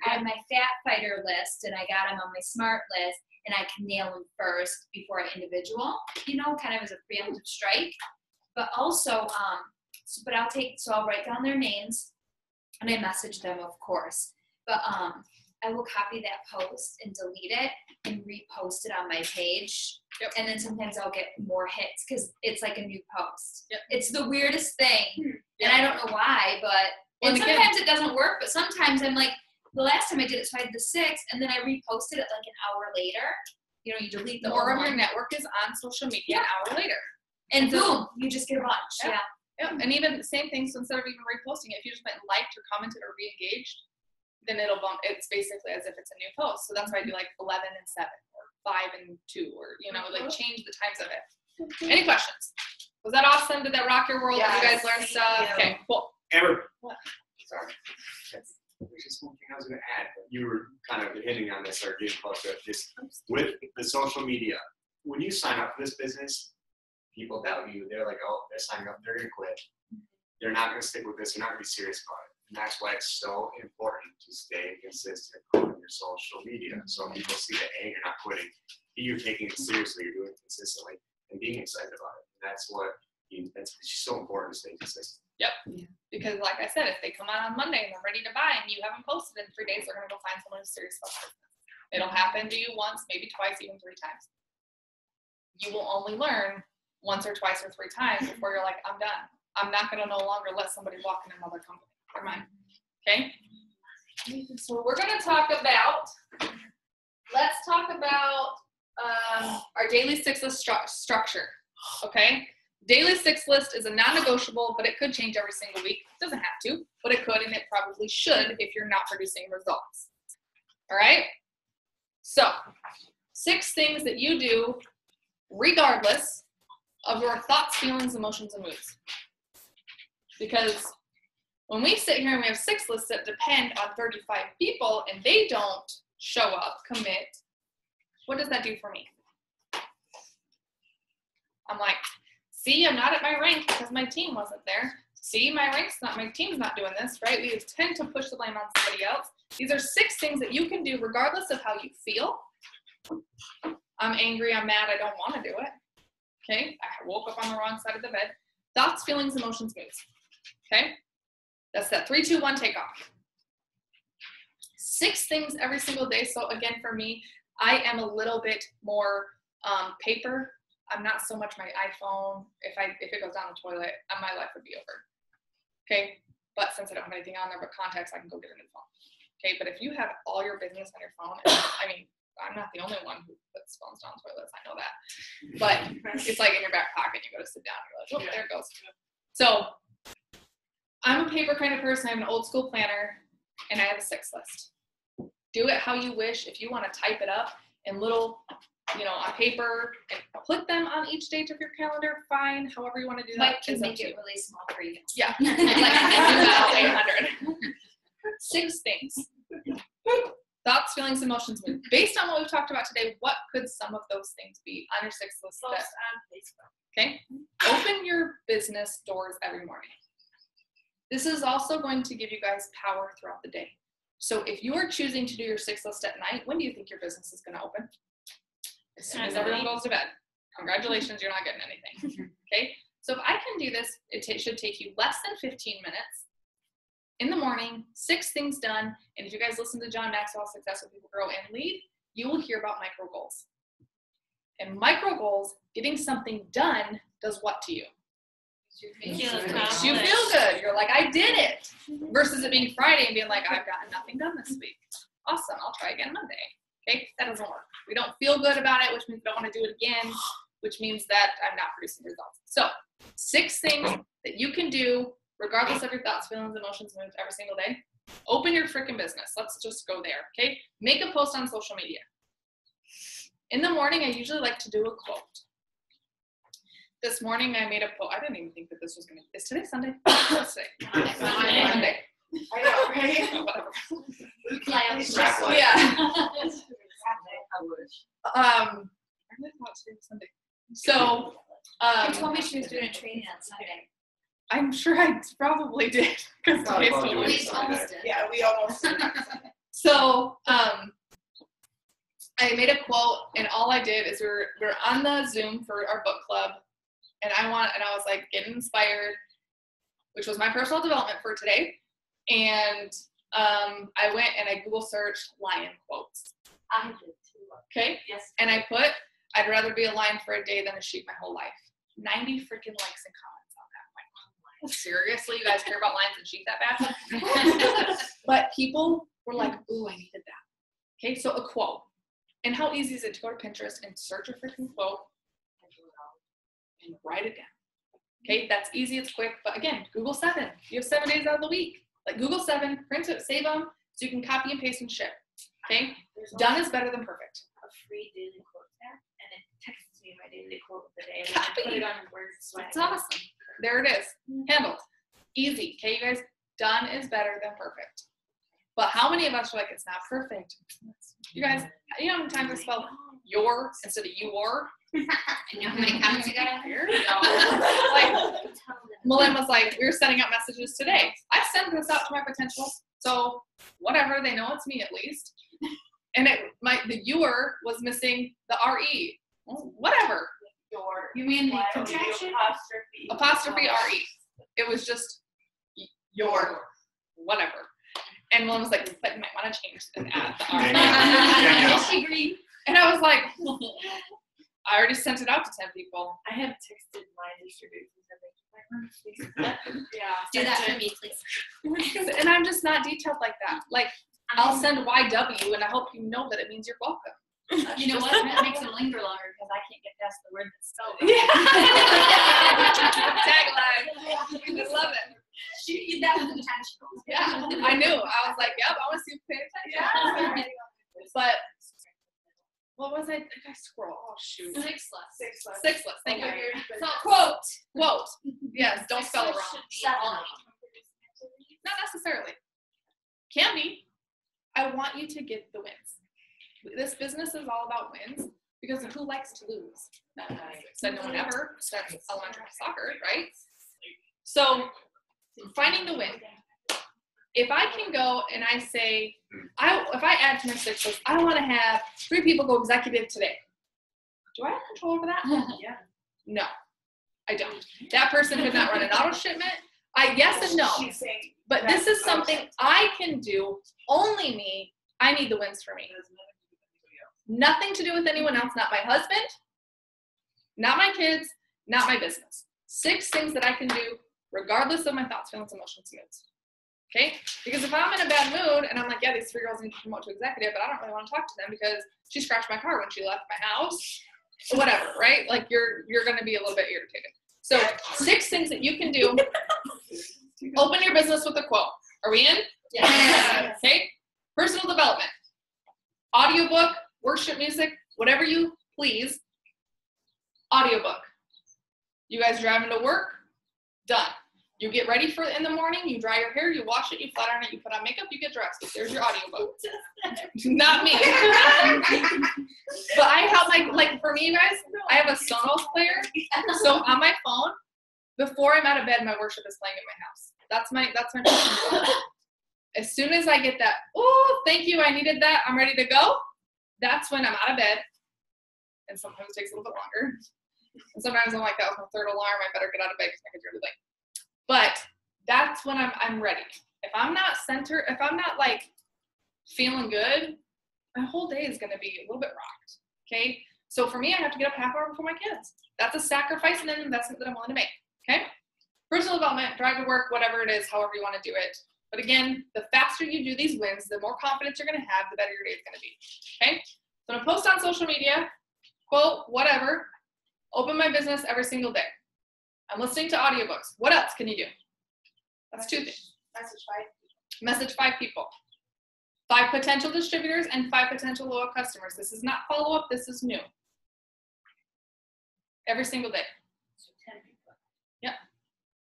I have my fat fighter list, and I got them on my smart list, and I can nail them first before I individual, you know, kind of as a preemptive strike. But also, but I'll write down their names, and I message them, of course. But I will copy that post and delete it and repost it on my page. Yep. And then sometimes I'll get more hits because it's like a new post. Yep. It's the weirdest thing. Yep. And I don't know why, but Well, and and again- sometimes it doesn't work, but sometimes I'm like, the last time I did it, so I had the 6, and then I reposted it like an hour later. You know, you delete the More old of your one. network is on social media an hour later. And boom, you just get a bunch. Yeah. Yeah. Yeah, and even the same thing, so instead of even reposting it, if you just went and liked or commented or re-engaged, then it'll bump, it's basically as if it's a new post. So that's why I do like 11 and 7 or 5 and 2 or, you know, like change the times of it. Any questions? Was that awesome? Did that rock your world? Did you guys Yes, learn thank stuff? you. Okay, cool. Amber. What? Sorry. There's just one thing I was going to add. You were kind of hitting on this or getting close to it. Just with the social media, when you sign up for this business, people doubt you. They're like, oh, they're signing up. They're going to quit. They're not going to stick with this. They're not going to be serious about it. And that's why it's so important to stay consistent on your social media. So people see that, A, you're not quitting. B, you're taking it seriously. You're doing it consistently and being excited about it. And that's what it's so important to stay consistent. Yep. Yeah. Because like I said, if they come on Monday and they're ready to buy and you haven't posted in 3 days, they're going to go find someone who's serious about it. It'll happen to you once, maybe twice, even 3 times. You will only learn once or twice or 3 times before you're like, I'm done. I'm not going to no longer let somebody walk in another company. Never mind. Okay? So we're going to talk about, let's talk about our daily 6 list structure. Okay? Daily 6 list is a non-negotiable, but it could change every single week. It doesn't have to, but it could, and it probably should if you're not producing results. All right? So, 6 things that you do regardless of your thoughts, feelings, emotions, and moods. Because when we sit here and we have 6 lists that depend on 35 people and they don't show up, commit, what does that do for me? I'm like, see, I'm not at my rank because my team wasn't there. See, my team's not doing this, right? We tend to push the blame on somebody else. These are 6 things that you can do regardless of how you feel. I'm angry, I'm mad, I don't want to do it. Okay, I woke up on the wrong side of the bed. Thoughts, feelings, emotions, moods. Okay, that's that 3, 2, 1 takeoff. 6 things every single day. So again, for me, I am a little bit more paper. I'm not so much my iPhone. If it goes down the toilet, my life would be over. Okay, but since I don't have anything on there but contacts, I can go get a new phone. Okay, but if you have all your business on your phone, I mean, I'm not the only one who puts phones down toilets. I know that, but it's like in your back pocket. You go to sit down, and you're like, oh, there it goes. So I'm a paper kind of person. I have an old school planner, and I have a 6 list. Do it how you wish. If you want to type it up in little, on paper and put them on each date of your calendar, fine. However you want to do that. Mike can make it really small for you. Yeah. Like 800. 6 things. Thoughts, feelings, emotions, moods. Based on what we've talked about today, what could some of those things be on your 6 list? Post on Facebook. Okay. Open your business doors every morning. This is also going to give you guys power throughout the day. So if you are choosing to do your 6 list at night, when do you think your business is going to open? As soon as everyone goes to bed. Congratulations, you're not getting anything. Okay. So if I can do this, it should take you less than 15 minutes. in the morning, 6 things done. And if you guys listen to John Maxwell's Successful People Grow and Lead, you will hear about micro goals. And micro goals, getting something done, does what to you? Makes you feel good. You're like, I did it. Versus it being Friday and being like, I've gotten nothing done this week. Awesome, I'll try again Monday. Okay, that doesn't work. We don't feel good about it, which means we don't want to do it again, which means that I'm not producing results. So 6 things that you can do regardless of your thoughts, feelings, emotions, moods every single day. Open your freaking business. Let's just go there, okay? Make a post on social media. In the morning, I usually like to do a quote. This morning, I made a post. I didn't even think that this was going to, is today Sunday? What's today? Monday. I know, right? Whatever. Yeah. I really thought today was Sunday. So, She told me she was doing a training on Sunday. I'm sure I probably did. Because today's Probably totally doing almost did. Yeah, we almost did. So, I made a quote, and all I did is we're on the Zoom for our book club, and I was like getting inspired, which was my personal development for today. And I went and I Google searched lion quotes. I did too. Okay. Yes. And I put, I'd rather be a lion for a day than a sheep my whole life. 90 freaking likes and comments on that. I'm like, oh, seriously, you guys care about lions and sheep that bad? But people were like, ooh, I needed that. Okay, so a quote. And how easy is it to go to Pinterest and search a freaking quote and write it down? Okay, that's easy, it's quick. But again, Google 7. You have 7 days out of the week. Like Google 7, print it, save them, so you can copy and paste and ship. Okay, done is better than perfect. A free daily quote app, and it texts me my daily quote of the day, and I put it on Word Swag. It's awesome. There it is. Handled. Easy. Okay, you guys, done is better than perfect. But how many of us are like, it's not perfect? You guys, you know how many times I spelled your instead of your? And you know how many comments you got on here? Like, Malin was like, we were sending out messages today. I send this out to my potentials, so whatever, they know it's me at least. And the your was missing the re. Well, whatever. You mean the contraction? Apostrophe re. It was just your whatever. And Malin was like, but you might want to change and add the re. Yeah. She agreed. And I was like, I already sent it out to 10 people. I have texted my distributors and Do that for me, please. And I'm just not detailed like that. Like, I'll send YW and I hope you know that it means you're welcome. You know what? That makes it linger longer because I can't get past the word that's spelled. Tagline. I love it. That was intentional. Yeah, I knew. I was like, yep, I want to see you pay attention. But what was I scroll? Oh shoot. 6 less. 6 less. 6 less. Thank you. So quote. Quote. Yes, don't spell it wrong. 7. Not necessarily. Can be. I want you to get the wins. This business is all about wins because who likes to lose? Said no one ever. That's elementary soccer, right? So finding the win. If I can go and I say, if I add to my 6 list, I want to have 3 people go executive today. Do I have control over that? Yeah. No, I don't. That person could not run an auto shipment. Yes and no. She's saying But this is something I can do, only me. I need the wins for me. Nothing to do with anyone else, not my husband, not my kids, not my business. 6 things that I can do regardless of my thoughts, feelings, emotions, moods. Okay? Because if I'm in a bad mood and I'm like, yeah, these 3 girls need to promote to executive, but I don't really want to talk to them because she scratched my car when she left my house, whatever, right? Like you're going to be a little bit irritated. So 6 things that you can do. Open your business with a quote. Are we in? Yeah. Okay. Personal development. Audiobook, worship music, whatever you please. Audiobook. You guys driving to work? Done. You get ready for it in the morning, you dry your hair, you wash it, you flat iron it, you put on makeup, you get dressed. There's your audiobook. Not me. But I have like for me, you guys, I have a Sonos player. So on my phone, before I'm out of bed, my worship is playing in my house. That's my personal. As soon as I get that, oh, thank you, I needed that, I'm ready to go. That's when I'm out of bed. And sometimes it takes a little bit longer. And sometimes I'm like, that was my 3rd alarm, I better get out of bed because my kids are really late. But that's when I'm ready. If I'm not centered, if I'm not like feeling good, my whole day is going to be a little bit rocked. Okay. So for me, I have to get up half hour before my kids. That's a sacrifice and an investment that I'm willing to make. Okay. Personal development, drive to work, whatever it is, however you want to do it. But again, the faster you do these wins, the more confidence you're going to have, the better your day is going to be. Okay. So I'm going to post on social media, quote, whatever, open my business every single day. I'm listening to audiobooks. What else can you do? That's 2 things. Message 5 people. 5 potential distributors and 5 potential loyal customers. This is not follow-up. This is new. Every single day. So 10 people. Yep.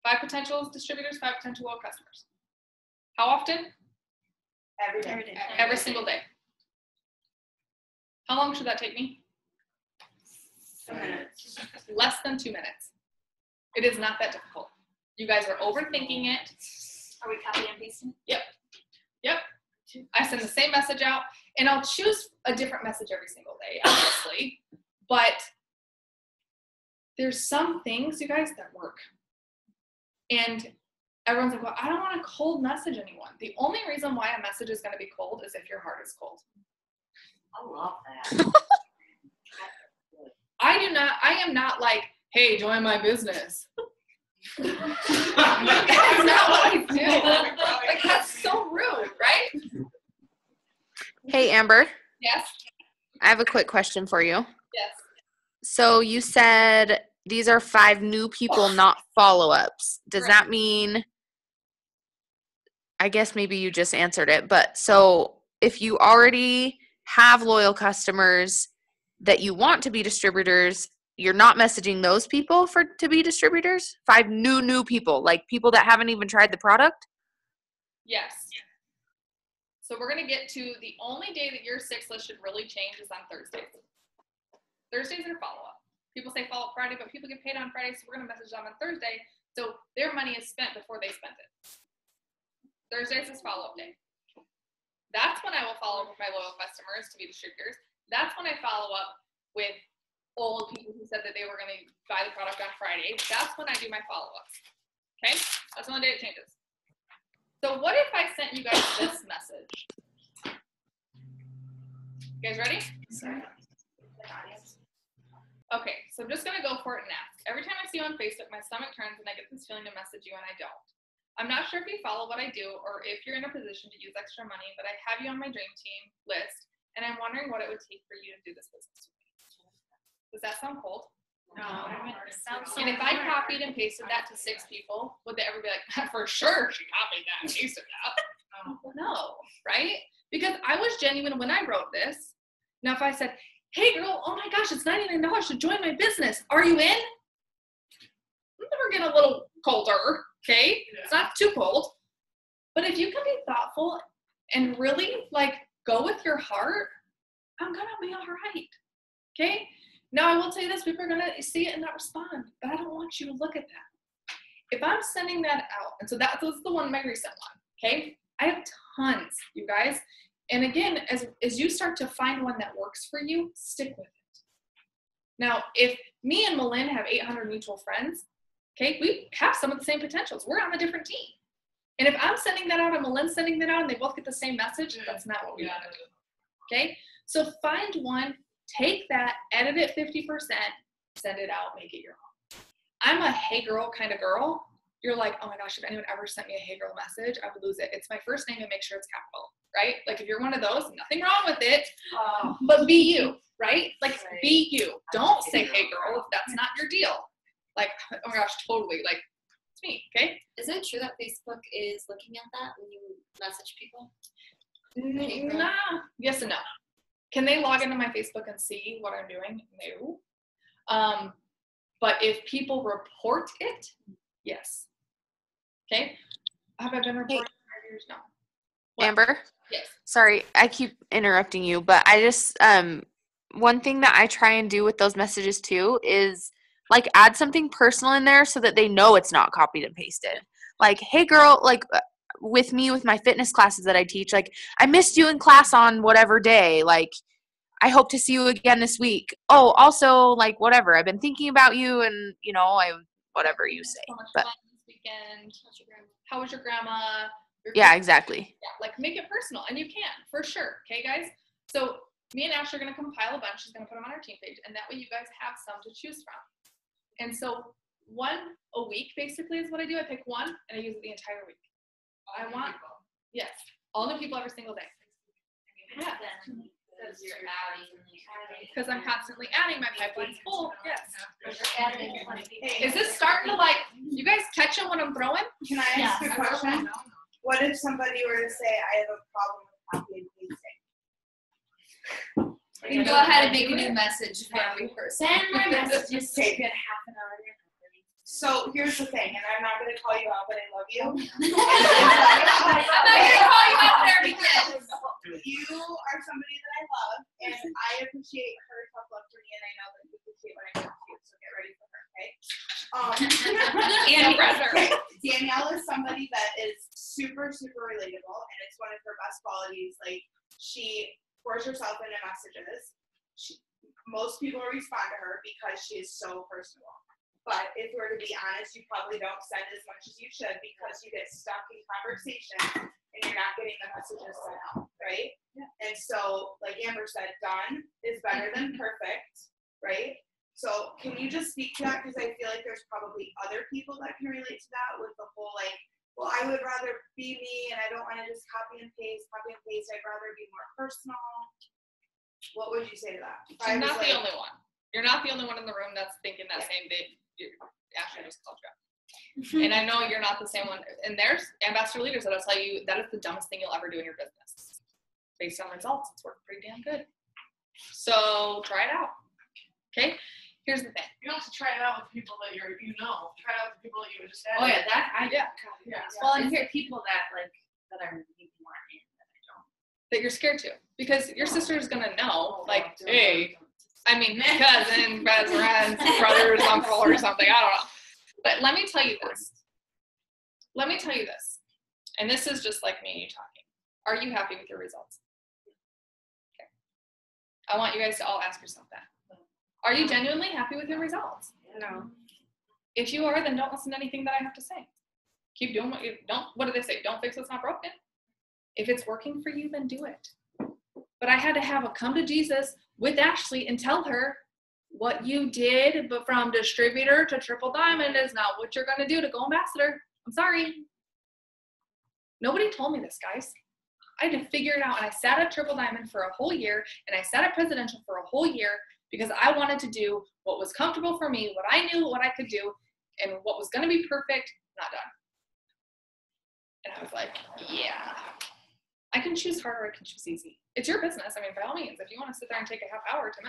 5 potential distributors, 5 potential loyal customers. How often? Every day. Every single day. How long should that take me? 2 minutes. Less than 2 minutes. It is not that difficult. You guys are overthinking it. Are we copy and pasting? Yep. I send the same message out, and I'll choose a different message every single day, obviously. But there's some things, you guys, that work. And everyone's like, well, I don't want to cold message anyone. The only reason why a message is going to be cold is if your heart is cold. I love that. I am not like, hey, join my business. That's not what I do. Like, that's so rude, right? Hey, Amber, Yes. I have a quick question for you. Yes. So you said these are 5 new people, not follow-ups. Does Right. that mean, I guess maybe you just answered it, but so if you already have loyal customers that you want to be distributors, you're not messaging those people to be distributors? 5 new people, like people that haven't even tried the product? Yes. So we're going to get to the only day that your 6 list should really change is on Thursdays. Thursdays are follow-up. People say follow-up Friday, but people get paid on Friday, so we're going to message them on Thursday. So their money is spent before they spent it. Thursdays is follow-up day. That's when I will follow up with my loyal customers to be distributors. That's when I follow up with old people who said that they were going to buy the product on Friday. That's when I do my follow-ups. Okay? That's the only day it changes. So what if I sent you guys this message? You guys ready? Sorry. Okay, so I'm just going to go for it and ask. Every time I see you on Facebook, my stomach turns and I get this feeling to message you and I don't. I'm not sure if you follow what I do or if you're in a position to use extra money, but I have you on my dream team list and I'm wondering what it would take for you to do this business with me. Does that sound cold? No. And if I copied and pasted that to 6 people, would they ever be like, for sure she copied that and pasted that? No, right? Because I was genuine when I wrote this. Now if I said, hey girl, oh my gosh, it's $99 to join my business. Are you in? We're getting a little colder, okay? Yeah. It's not too cold. But if you can be thoughtful and really like go with your heart, I'm gonna be all right, okay? Now I will tell you this, people are gonna see it and not respond, but I don't want you to look at that. If I'm sending that out, and so that was the one, my recent one, okay? I have tons, you guys. And again, as you start to find one that works for you, stick with it. Now, if me and Malin have 800 mutual friends, okay, we have some of the same potentials. We're on a different team. And if I'm sending that out and Malin's sending that out and they both get the same message, that's not what we want to do. Okay? So find one, take that, edit it 50%, send it out, make it your own. I'm a hey girl kind of girl. You're like, oh my gosh, if anyone ever sent me a hey girl message, I would lose it. It's my first name and make sure it's capital, right? Like if you're one of those, nothing wrong with it, but be you, right? Like be you. Don't say hey girl if that's not your deal. Like, oh my gosh, totally. Like, it's me, okay? Is it true that Facebook is looking at that when you message people? Nah. Yes and no. Can they log into my Facebook and see what I'm doing? No. But if people report it, yes. Okay? Have I been reporting for 5 years? No. What? Amber? Yes. Sorry, I keep interrupting you, but I just, one thing that I try and do with those messages too is like add something personal in there so that they know it's not copied and pasted. Like, hey girl, like with me, with my fitness classes that I teach, like I missed you in class on whatever day. Like, I hope to see you again this week. Oh, also like whatever, I've been thinking about you and you know, whatever you say. So much but fun this weekend. How was your grandma? Yeah, exactly. Yeah, like make it personal, and you can for sure. Okay, guys. So me and Ashley are gonna compile a bunch. She's gonna put them on our team page, and that way you guys have some to choose from. And so one a week basically is what I do. I pick one and I use it the entire week. I want all new people every single day. Yeah. Because I'm constantly adding, my pipeline's full. Yes. Is this starting to like, you guys catching what I'm throwing? Can I ask a question? What if somebody were to say, I have a problem with copy and pasting? You can go ahead and make a new message for every person. Send more messages. Okay. Get half an hour. So here's the thing, and I'm not going to call you out, but I love you. I'm not gonna call you out there because You are somebody that I love, and I appreciate her tough love for me, and I know that you appreciate what I do too. So get ready for her, okay? Danielle is somebody that is super, super relatable, and it's one of her best qualities. Like, she pours herself into messages. Most people respond to her because she is so personable. But if we're to be honest, you probably don't send as much as you should because you get stuck in conversation and you're not getting the messages sent out, right? Yeah. And so, like Amber said, done is better than perfect, right? So can you just speak to that? Because I feel like there's probably other people that can relate to that with the whole like, well, I would rather be me and I don't want to just copy and paste. I'd rather be more personal. What would you say to that? I'm not the only one. You're not the only one in the room that's thinking that same thing. Ashley just called you out. And I know you're not the same one. And there's ambassador leaders that'll tell you that is the dumbest thing you'll ever do in your business. Based on results, it's worked pretty damn good. So try it out. Okay? Here's the thing. You don't have to try it out with people that you know. Try it out with people that you just added. Oh yeah, that I Yeah. Well, and here people that are maybe more in that I don't. That you're scared to. Because your sister's gonna know, like, hey, I mean, cousin, best friends, brothers, uncle, or something. I don't know. But let me tell you this. And this is just like me and you talking. Are you happy with your results? Okay. I want you guys to all ask yourself that. Are you genuinely happy with your results? No. If you are, then don't listen to anything that I have to say. Keep doing what do they say? Don't fix what's not broken. If it's working for you, then do it. But I had to have a come to Jesus with Ashley and tell her what you did, but from distributor to triple diamond is not what you're going to do to go ambassador. I'm sorry. Nobody told me this, guys. I had to figure it out, and I sat at triple diamond for a whole year, and I sat at presidential for a whole year because I wanted to do what was comfortable for me, what I knew what I could do, and what was going to be perfect, not done. And I was like, yeah. I can choose hard or I can choose easy. It's your business. I mean, by all means, if you want to sit there and take a half hour to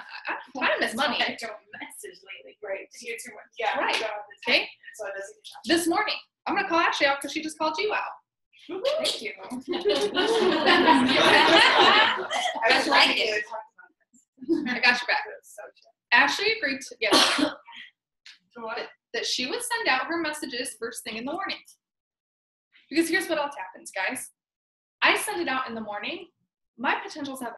time is money. I don't message lately. Right. Yeah. Right. Okay. So it doesn't. This morning, I'm gonna call Ashley out because she just called you out. Thank you. That's like it. I got your back. Ashley agreed to that she would send out her messages first thing in the morning. Because here's what else happens, guys. I send it out in the morning. My potentials have